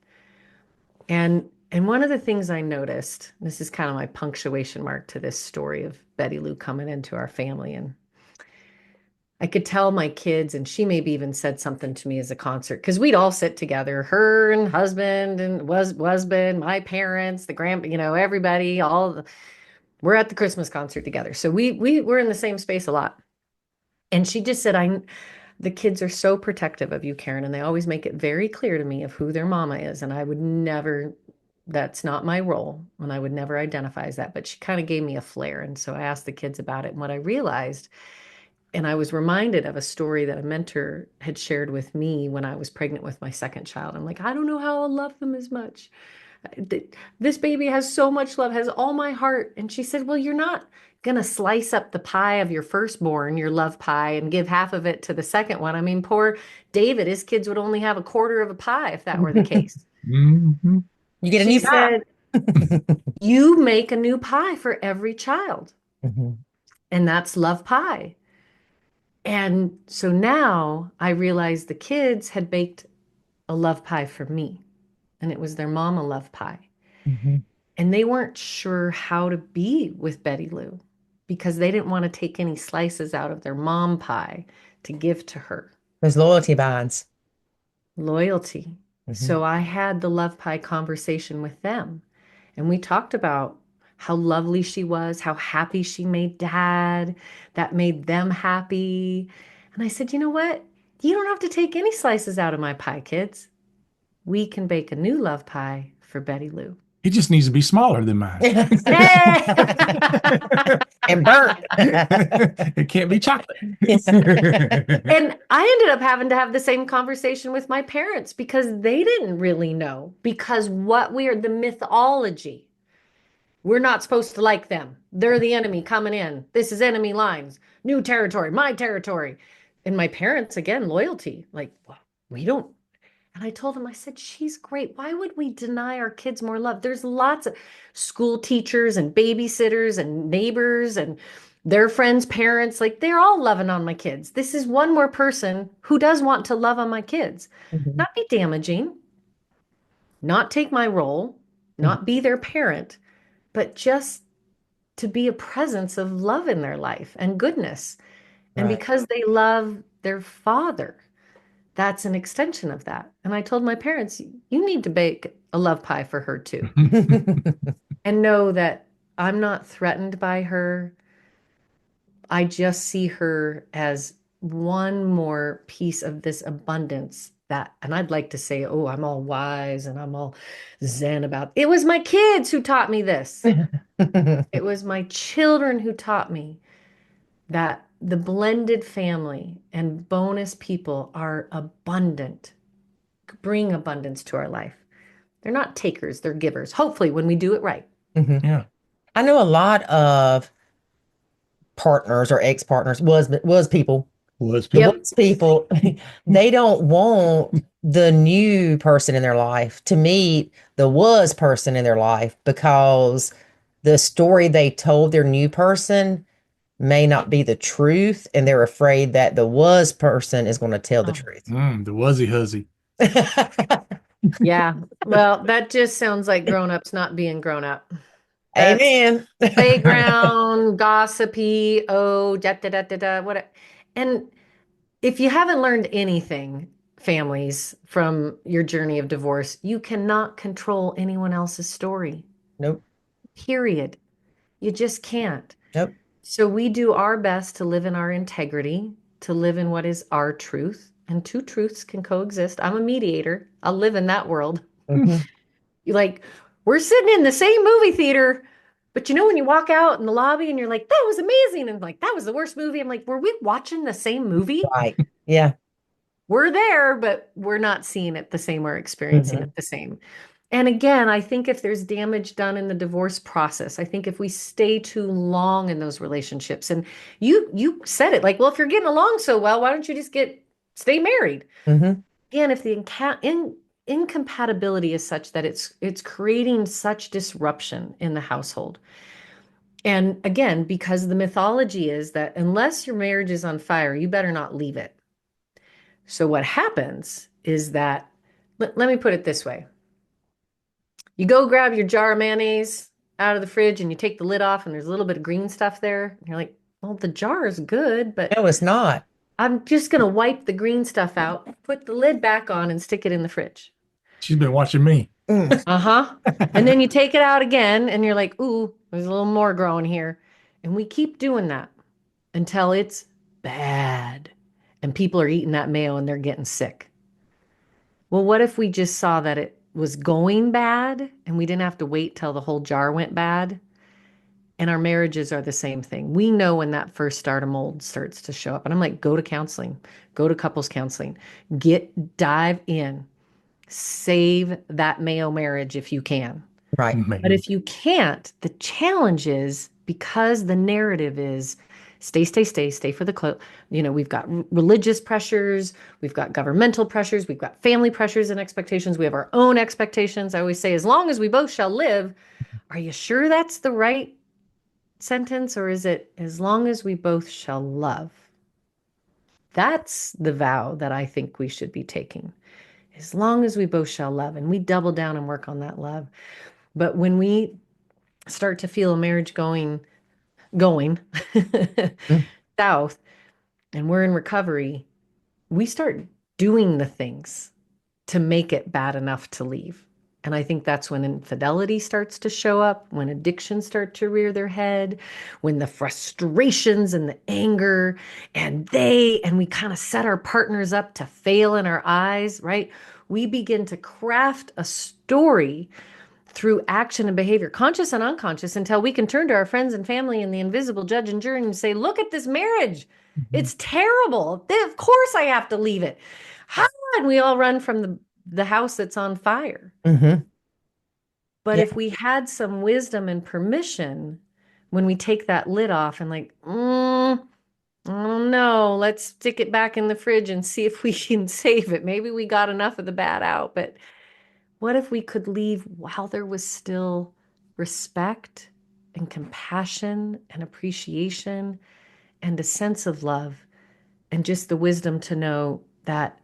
And one of the things I noticed, this is kind of my punctuation mark to this story of Betty Lou coming into our family. And I could tell my kids, and she maybe even said something to me as a concert, because we'd all sit together, her and husband and husband, my parents, the everybody, we're at the Christmas concert together. So we were in the same space a lot. And she just said, the kids are so protective of you, Karen, and they always make it very clear to me of who their mama is. And I would never, that's not my role, and I would never identify as that. But she kind of gave me a flare. And so I asked the kids about it. And what I realized, and I was reminded of a story that a mentor had shared with me when I was pregnant with my second child. I'm like, I don't know how I'll love them as much. This baby has so much love, has all my heart. And she said, well, you're not going to slice up the pie of your firstborn, your love pie, and give half of it to the second one. I mean, poor David, his kids would only have a quarter of a pie if that were the case. Hmm. You get a She new pie. said, you make a new pie for every child, Mhm. and that's love pie. And so now I realized the kids had baked a love pie for me, and it was their mama love pie. Mhm. And they weren't sure how to be with Betty Lou because they didn't want to take any slices out of their mom pie to give to her. Those loyalty binds. Loyalty. Hmm. So I had the love pie conversation with them, and we talked about how lovely she was, how happy she made dad, that made them happy. And I said, you know what? You don't have to take any slices out of my pie, kids. We can bake a new love pie for Betty Lou. It just needs to be smaller than mine. And burnt. It can't be chocolate. And I ended up having to have the same conversation with my parents because they didn't really know. Because what we're the mythology, we're not supposed to like them. They're the enemy coming in. This is enemy lines, new territory, my territory. And my parents, again, loyalty. Like, well, we don't. And I told him, I said, she's great. Why would we deny our kids more love? There's lots of school teachers and babysitters and neighbors and their friends' parents. Like they're all loving on my kids. This is one more person who does want to love on my kids, Mhm. not be damaging, not take my role, Mhm. not be their parent, but just to be a presence of love in their life and goodness. And Right. because they love their father, that's an extension of that. And I told my parents, you need to bake a love pie for her too. And know that I'm not threatened by her. I just see her as one more piece of this abundance that, and I'd like to say, oh, I'm all wise and I'm all zen about. It was my kids who taught me this. It was my children who taught me that the blended family and bonus people are abundant, bring abundance to our life. They're not takers, they're givers. Hopefully, when we do it right. Mhm. Yeah. I know a lot of partners or ex-partners was people. Was The Yep. people. was people, they don't want the new person in their life to meet the was person in their life because the story they told their new person may not be the truth, and they're afraid that the was person is going to tell the Oh, truth. The wuzzy huzzy. yeah. Well, that just sounds like grown-ups not being grown up. That's Amen. playground, gossipy, oh, da da da da da. What? And if you haven't learned anything, families, from your journey of divorce, you cannot control anyone else's story. Nope. Period. You just can't. Nope. So we do our best to live in our integrity, to live in what is our truth, and two truths can coexist. I'm a mediator. I'll live in that world. Hmm. You like, we're sitting in the same movie theater, but you know, when you walk out in the lobby and you're like, that was amazing. And like, that was the worst movie. I'm like, were we watching the same movie? Right. Yeah. We're there, but we're not seeing it the same or experiencing Hmm. it the same. And again, I think if there's damage done in the divorce process, I think if we stay too long in those relationships, and you said it like, well, if you're getting along so well, why don't you just stay married? Hmm. Again, if the incompatibility is such that it's creating such disruption in the household. And again, because the mythology is that unless your marriage is on fire, you better not leave it. So what happens is that, let me put it this way. You go grab your jar of mayonnaise out of the fridge and you take the lid off and there's a little bit of green stuff there. And you're like, well, the jar is good, but No, it's not. I'm just going to wipe the green stuff out, put the lid back on and stick it in the fridge. She's been watching me. Mm. Uh-huh. And then you take it out again and you're like, ooh, there's a little more growing here. And we keep doing that until it's bad. And people are eating that mayo and they're getting sick. Well, what if we just saw that it was going bad and we didn't have to wait till the whole jar went bad? And our marriages are the same thing. We know when that first start of mold starts to show up. And I'm like, go to counseling, go to couples counseling, dive in, save that Mayo marriage if you can. Right. But Man. if you can't, the challenge is because the narrative is stay, stay, stay, stay for the close. You know, we've got religious pressures, we've got governmental pressures, we've got family pressures and expectations, we have our own expectations. I always say, as long as we both shall live, are you sure that's the right sentence? Or is it as long as we both shall love? That's the vow that I think we should be taking. As long as we both shall love, and we double down and work on that love. But when we start to feel a marriage going Mm. south and we're in recovery, we start doing the things to make it bad enough to leave. And I think that's when infidelity starts to show up, when addictions start to rear their head, when the frustrations and the anger and we kind of set our partners up to fail in our eyes, right? We begin to craft a story through action and behavior, conscious and unconscious, until we can turn to our friends and family and the invisible judge and jury and say, look at this marriage. It's terrible. Of course I have to leave it. How? And we all run from the house that's on fire. Mm-hmm. But Yeah. if we had some wisdom and permission, when we take that lid off and like, oh no, let's stick it back in the fridge and see if we can save it. Maybe we got enough of the bad out, but what if we could leave while there was still respect and compassion and appreciation and a sense of love and just the wisdom to know that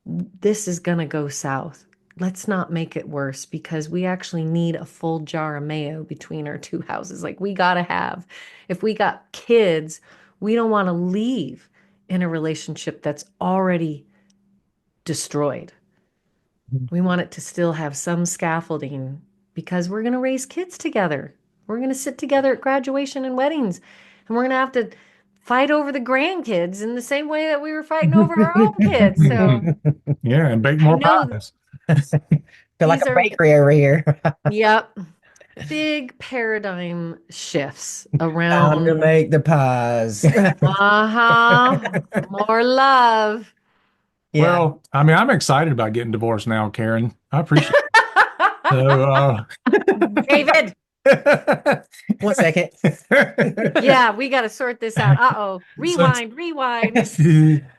this is going to go south. Let's not make it worse, because we actually need a full jar of mayo between our two houses. Like, we got to have, if we got kids, we don't want to leave in a relationship that's already destroyed. We want it to still have some scaffolding, because we're going to raise kids together. We're going to sit together at graduation and weddings, and we're going to have to fight over the grandkids in the same way that we were fighting over our own kids. So Yeah, and bake I more know pies. Feel like these a are, bakery over here. yep, big paradigm shifts Time to around, make the pies. more love. Yeah. Well, I mean, I'm excited about getting divorced now, Karen. I appreciate it. So, David, 1 second. yeah, we got to sort this out. Uh-oh. Rewind.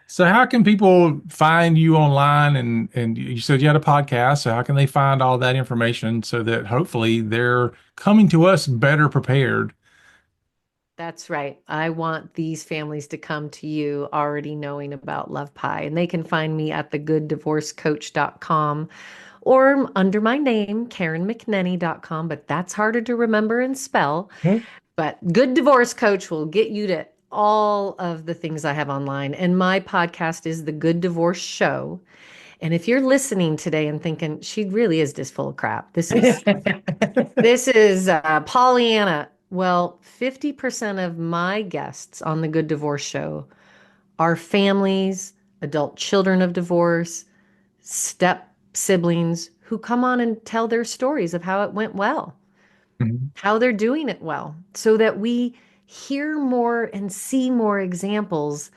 So how can people find you online? And you said you had a podcast. So how can they find all that information so that hopefully they're coming to us better prepared? That's right. I want these families to come to you already knowing about Love Pie. And they can find me at thegooddivorcecoach.com or under my name, KarenMcNenny.com. But that's harder to remember and spell. But Good Divorce Coach will get you to all of the things I have online. And my podcast is The Good Divorce Show. And if you're listening today and thinking, she really is just full of crap, this is Pollyanna. Well, 50% of my guests on The Good Divorce Show are families, adult children of divorce, step siblings who come on and tell their stories of how it went well, how they're doing it well, so that we hear more and see more examples,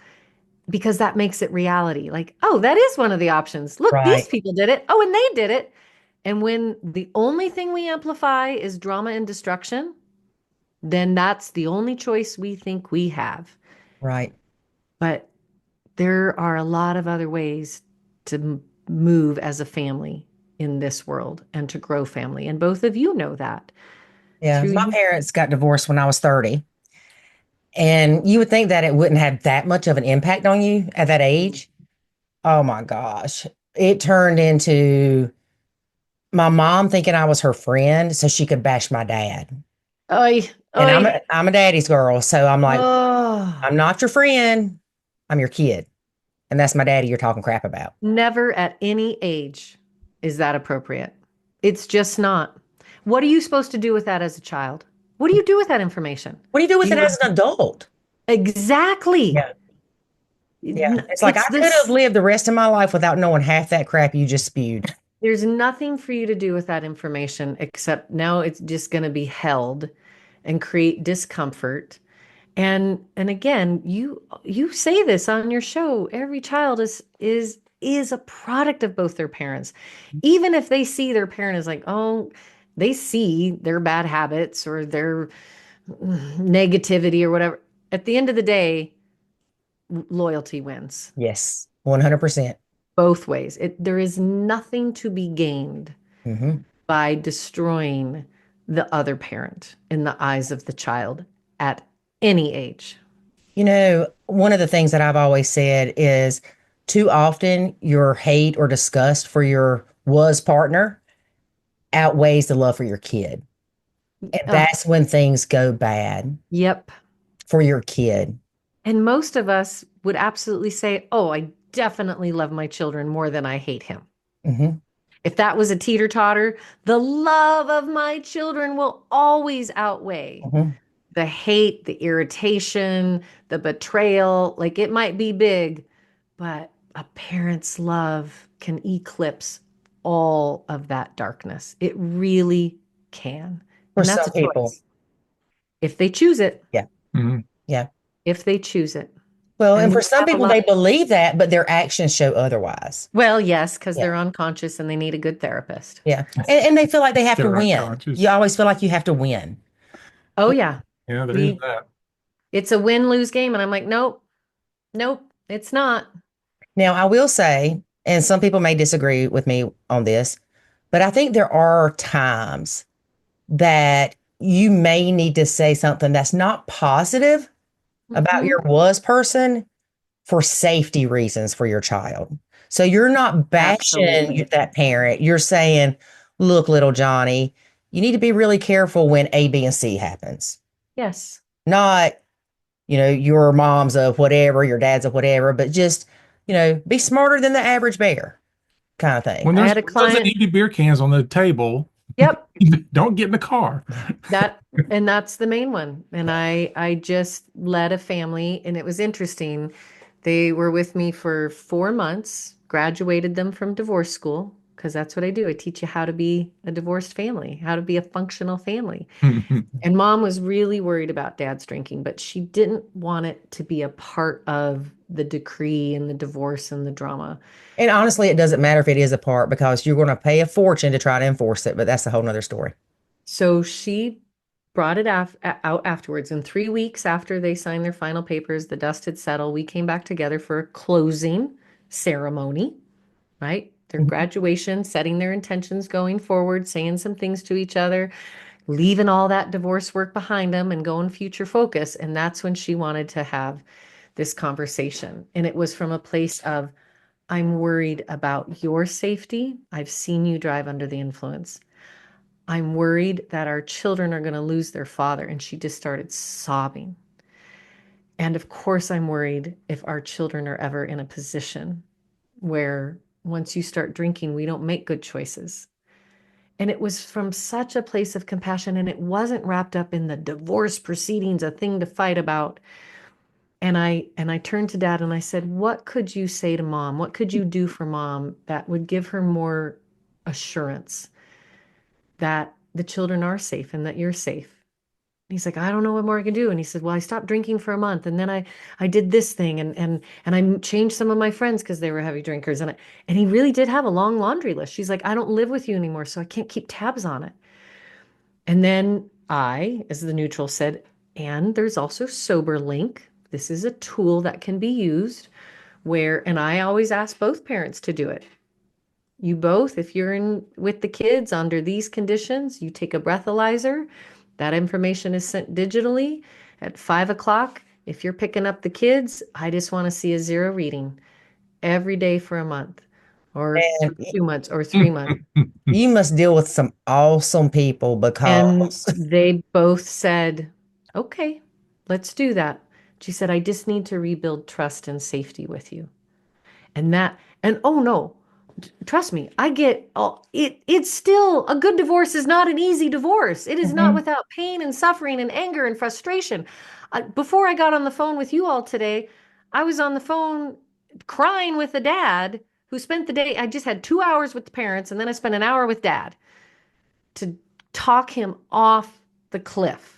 because that makes it reality. Like, oh, that is one of the options. Look, these Right. people did it. Oh, and they did it. And when the only thing we amplify is drama and destruction, then that's the only choice we think we have. Right. But there are a lot of other ways to move as a family in this world and to grow family. And both of you know that. Yeah. Through My you. parents got divorced when I was 30. And you would think that it wouldn't have that much of an impact on you at that age. Oh my gosh. It turned into my mom thinking I was her friend so she could bash my dad. Oy, And oy. I'm a daddy's girl. So I'm like, Oh, I'm not your friend. I'm your kid. And that's my daddy you're talking crap about. never at any age is that appropriate. It's just not. What are you supposed to do with that as a child? What do you do with that information? What do you do with Do it you as an adult? exactly? Yeah. Yeah. It's like I It's could have this. lived the rest of my life without knowing half that crap you just spewed. There's nothing for you to do with that information except now it's just going to be held and create discomfort. And again, you say this on your show. Every child is a product of both their parents. Even if they see their parent as like, oh, they see their bad habits or their negativity or whatever. At the end of the day, loyalty wins Yes. 100%. both ways. There is nothing to be gained Hmm. by destroying the other parent in the eyes of the child at any age. You know, one of the things that I've always said is too often your hate or disgust for your was partner outweighs the love for your kid. And that's when things go bad Yep. for your kid. And most of us would absolutely say, oh, I definitely love my children more than I hate him. Mm-hmm. If that was a teeter-totter, the love of my children will always outweigh Mm-hmm. the hate, the irritation, the betrayal. Like it might be big, but a parent's love can eclipse all of that darkness. It really can. For And that's some a people. choice. If they choose it, Yeah. Mhm. Yeah. if they choose it. Well, and And for we some have a people, lot. they believe that, but their actions show otherwise. Well, yes, because Yeah. they're unconscious and they need a good therapist. Yeah. And they feel like they have to They're win. unconscious. You always feel like you have to win. Oh yeah. Yeah, there is that. It's a win-lose game. And I'm like, nope, nope, it's not. Now, I will say, and some people may disagree with me on this, but I think there are times that you may need to say something that's not positive about Mhm. your was person for safety reasons for your child. So you're not bashing Absolutely. that parent. You're saying, look, little Johnny, you need to be really careful when A, B, and C happens. Yes. Not, your mom's a whatever, your dad's a whatever, but just, be smarter than the average bear kind of thing. When I there's had a dozen client. empty beer cans on the table, Yep. don't get in the car. And that's the main one. And I just led a family and it was interesting. They were with me for 4 months, graduated them from divorce school, because that's what I do. I teach you how to be a divorced family, how to be a functional family. And mom was really worried about dad's drinking, but she didn't want it to be a part of the decree and the divorce and the drama. And honestly, it doesn't matter if it is a part because you're going to pay a fortune to try to enforce it, but that's a whole nother story. So she brought it out afterwards. And 3 weeks after they signed their final papers, the dust had settled. We came back together for a closing ceremony, right? Their Mhm. graduation, setting their intentions going forward, saying some things to each other, leaving all that divorce work behind them and going future focus. And that's when she wanted to have this conversation. And it was from a place of, I'm worried about your safety. I've seen you drive under the influence. I'm worried that our children are going to lose their father. And she just started sobbing. And of course, I'm worried if our children are ever in a position where once you start drinking, we don't make good choices. And it was from such a place of compassion. And it wasn't wrapped up in the divorce proceedings, a thing to fight about. And I turned to dad and I said, what could you say to mom? What could you do for mom that would give her more assurance that the children are safe and that you're safe? And he's like, I don't know what more I can do. And he said, well, I stopped drinking for a month. And then I did this thing and I changed some of my friends because they were heavy drinkers. And he really did have a long laundry list. She's like, I don't live with you anymore, so I can't keep tabs on it. And then I, as the neutral, said, and there's also Sober Link. This is a tool that can be used and I always ask both parents to do it. You both, if you're in with the kids under these conditions, you take a breathalyzer. That information is sent digitally at 5 o'clock. If you're picking up the kids, I just want to see a zero reading every day for a month or And 2 months or 3 months. you must deal with some awesome people And because they both said, okay, let's do that. She said, I just need to rebuild trust and safety with you. And oh no, trust me, I get it's still a good divorce is not an easy divorce. It is not Mhm. without pain and suffering and anger and frustration. Before I got on the phone with you all today, I was on the phone crying with a dad who spent the day. I just had 2 hours with the parents, and then I spent an hour with dad to talk him off the cliff.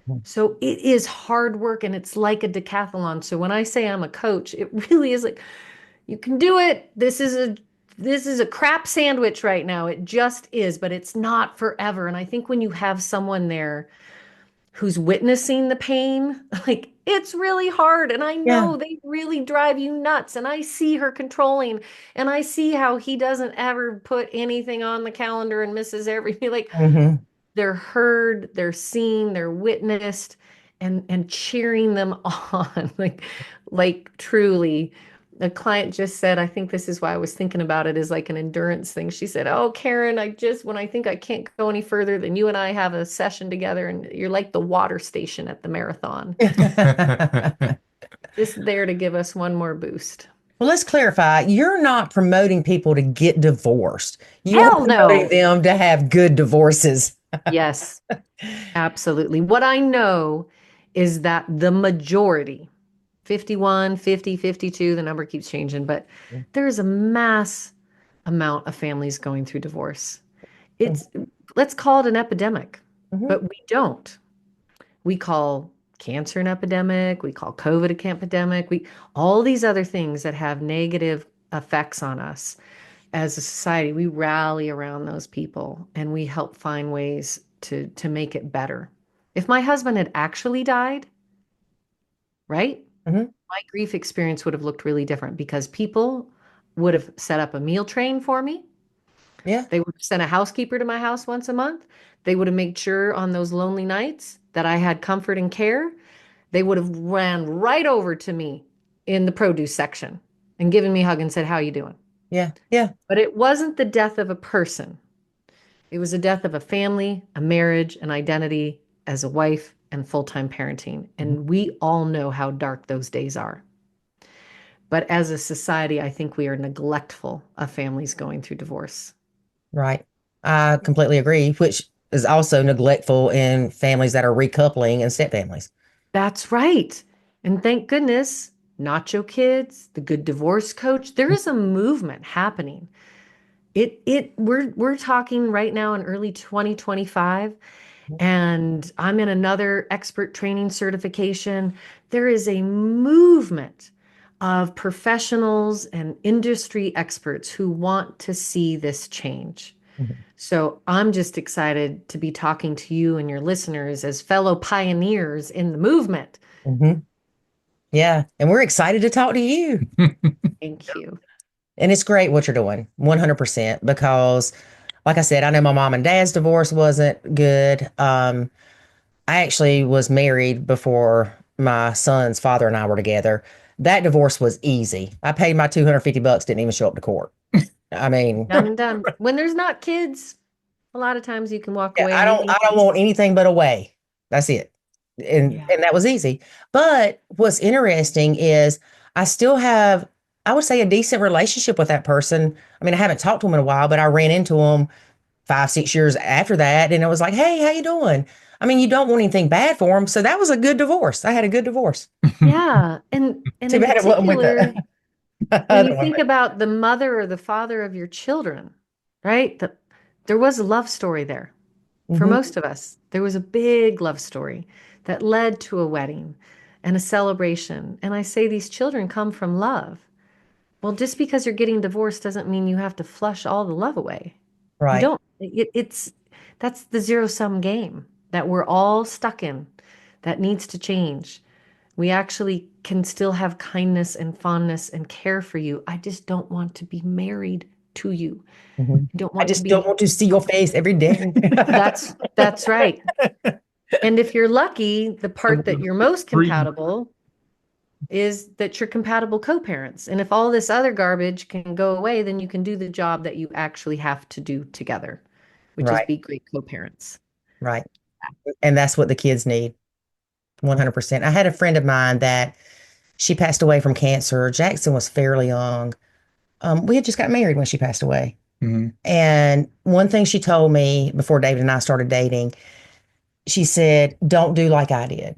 Mhm. So it is hard work and it's like a decathlon. So when I say I'm a coach, it really is like, you can do it. This is a crap sandwich right now. It just is, but it's not forever. And I think when you have someone there who's witnessing the pain, like it's really hard. And I Yeah. know they really drive you nuts. And I see her controlling and I see how he doesn't ever put anything on the calendar and misses everything. Like Mhm. they're heard, they're seen, they're witnessed, and cheering them on. Like truly. A client just said, I think this is why I was thinking about it, is like an endurance thing. She said, oh, Karen, when I think I can't go any further, then you and I have a session together and you're like the water station at the marathon, just there to give us one more boost. Well, let's clarify. You're not promoting people to get divorced. You are Hell promoting no. them to have good divorces. Yes, absolutely. What I know is that the majority, 51, 50, 52, the number keeps changing, but there is a mass amount of families going through divorce. It's, let's call it an epidemic, Mhm. but we don't. We call cancer an epidemic, we call COVID an epidemic, all these other things that have negative effects on us as a society. We rally around those people and we help find ways to make it better. If my husband had actually died, right? Mhm. My grief experience would have looked really different because people would have set up a meal train for me. Yeah. They would have sent a housekeeper to my house once a month. They would have made sure on those lonely nights that I had comfort and care. They would have ran right over to me in the produce section and given me a hug and said, "How you doing?" Yeah. Yeah. But it wasn't the death of a person. It was the death of a family, a marriage, an identity as a wife, and full-time parenting. And we all know how dark those days are. But as a society, I think we are neglectful of families going through divorce. Right. I completely agree, which is also neglectful in families that are recoupling and step families. That's right. And thank goodness, Nacho Kids, the Good Divorce Coach, there is a movement happening. We're talking right now in early 2025, and I'm in another expert training certification. There is a movement of professionals and industry experts who want to see this change. Mhm. So I'm just excited to be talking to you and your listeners as fellow pioneers in the movement. Mhm. Yeah. And we're excited to talk to you. Thank you. And it's great what you're doing, 100%, because like I said, I know my mom and dad's divorce wasn't good. I actually was married before my son's father and I were together. That divorce was easy. I paid my $250, didn't even show up to court. I mean, Done and done. When there's not kids, a lot of times you can walk yeah, away I and don't even I don't want anything but a way. That's it. And yeah. and that was easy. But what's interesting is I still have, I would say, a decent relationship with that person. I mean, I haven't talked to him in a while, but I ran into him 5, 6 years after that, and it was like, hey, how you doing? I mean, you don't want anything bad for him. So that was a good divorce. I had a good divorce. Yeah. And Too in bad it wasn't with particular, the when other you one. think about the mother or the father of your children, right? There was a love story there. For Hmm. most of us, there was a big love story that led to a wedding and a celebration. And I say these children come from love. Well, just because you're getting divorced doesn't mean you have to flush all the love away. You Right. don't. It's that's the zero sum game that we're all stuck in that needs to change. We actually can still have kindness and fondness and care for you. I just don't want to be married to you. Mhm. I don't I want to just don't be. want to see your face every day. That's right. And if you're lucky, the part that you're most Breeding. compatible is that you're compatible co-parents. And if all this other garbage can go away, then you can do the job that you actually have to do together, which is Right. be great co-parents. Right. And that's what the kids need. 100%. I had a friend of mine that she passed away from cancer. Jackson was fairly young. We had just got married when she passed away. Mhm. And one thing she told me before David and I started dating, she said, don't do like I did.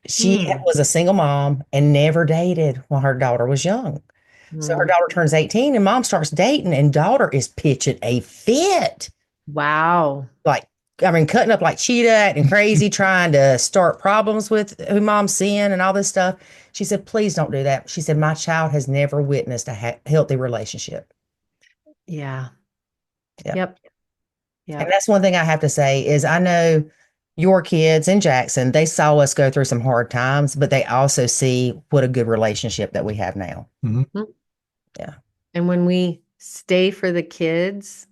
She Hmm. was a single mom and never dated while her daughter was young. So her Hmm. daughter turns 18 and mom starts dating, and daughter is pitching a fit. Wow. Like, I mean, cutting up like cheetah, acting crazy, trying to start problems with who mom's seeing and all this stuff. She said, please don't do that. She said, my child has never witnessed a healthy relationship. Yeah. Yeah. Yep. And Yep. that's one thing I have to say is I know your kids in Jackson, they saw us go through some hard times, but they also see what a good relationship that we have now. Mhm. Mhm. Yeah. And when we stay for the kids,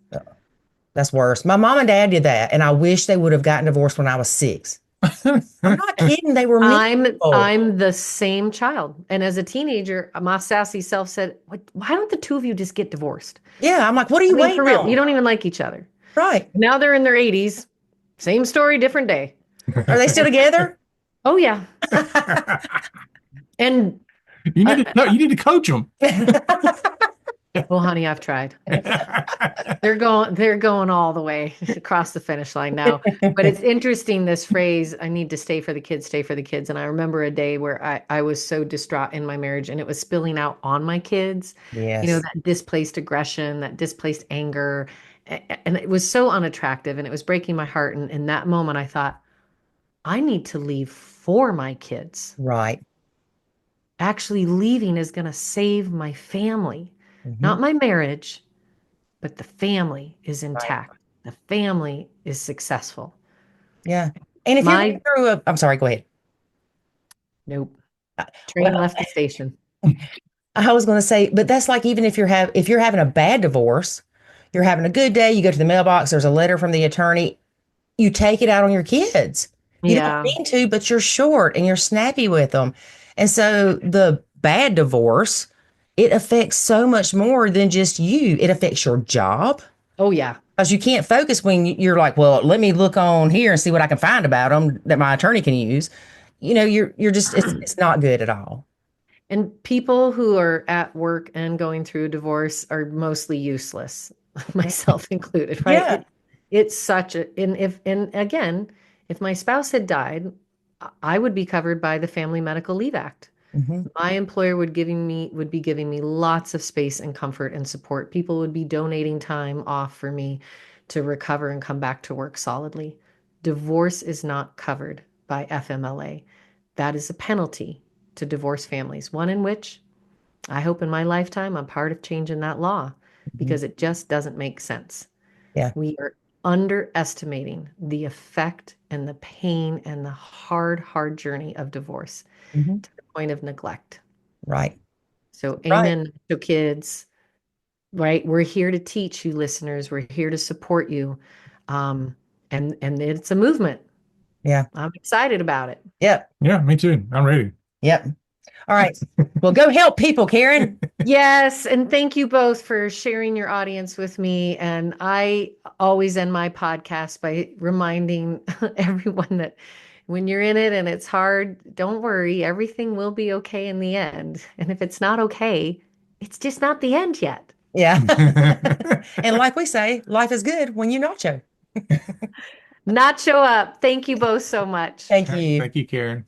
That's worse. My mom and dad did that, and I wish they would have gotten divorced when I was 6. I'm not kidding. They were miserable. I'm the same child. And as a teenager, my sassy self said, Why don't the two of you just get divorced? Yeah. I'm like, what are I you mean, for waiting real, you on? don't even like each other. Right. Now they're in their 80s. Same story, different day. Are they still together? Oh, yeah. And You need to coach them. Oh, honey, I've tried. They're going all the way across the finish line now. But it's interesting, this phrase, I need to stay for the kids, stay for the kids. And I remember a day where I was so distraught in my marriage and it was spilling out on my kids, Yes. that displaced aggression, that displaced anger. And it was so unattractive and it was breaking my heart. And in that moment, I thought, I need to leave for my kids. Right. Actually, leaving is going to save my family, Mhm. not my marriage, but the family is Right. intact. The family is successful. Yeah. And if you're going My through I'm sorry, go ahead. Nope. Well, Train left the station. I was going to say, but that's like even if you're having a bad divorce, you're having a good day, you go to the mailbox, there's a letter from the attorney, you take it out on your kids. You don't Yeah. mean to, but you're short and you're snappy with them. And so the bad divorce, it affects so much more than just you. It affects your job Oh, yeah. because you can't focus when you're like, well, let me look on here and see what I can find about them that my attorney can use. You're just it's not good at all. And people who are at work and going through a divorce are mostly useless, myself included, right? Yeah. It's such a, and again, if my spouse had died, I would be covered by the Family Medical Leave Act. Hmm. My employer would be giving me lots of space and comfort and support. People would be donating time off for me to recover and come back to work solidly. Divorce is not covered by FMLA. That is a penalty to divorce families, one in which I hope in my lifetime I'm part of changing that law Hmm. because it just doesn't make sense. Yeah. We are underestimating the effect and the pain and the hard, hard journey of divorce Hmm. to the point of neglect. Right. So, Right. amen to kids, right? We're here to teach you, listeners. We're here to support you. Um, and it's a movement. Yeah. I'm excited about it. Yep. Yeah, me too. I'm ready. Yep. All right. Well, go help people, Karen. Yes, and thank you both for sharing your audience with me. And I always end my podcast by reminding everyone that when you're in it and it's hard, don't worry, everything will be okay in the end. And if it's not okay, it's just not the end yet. Yeah. And like we say, life is good when you nacho. Not show up. Thank you both so much. Thank All right. you. Thank you, Karen.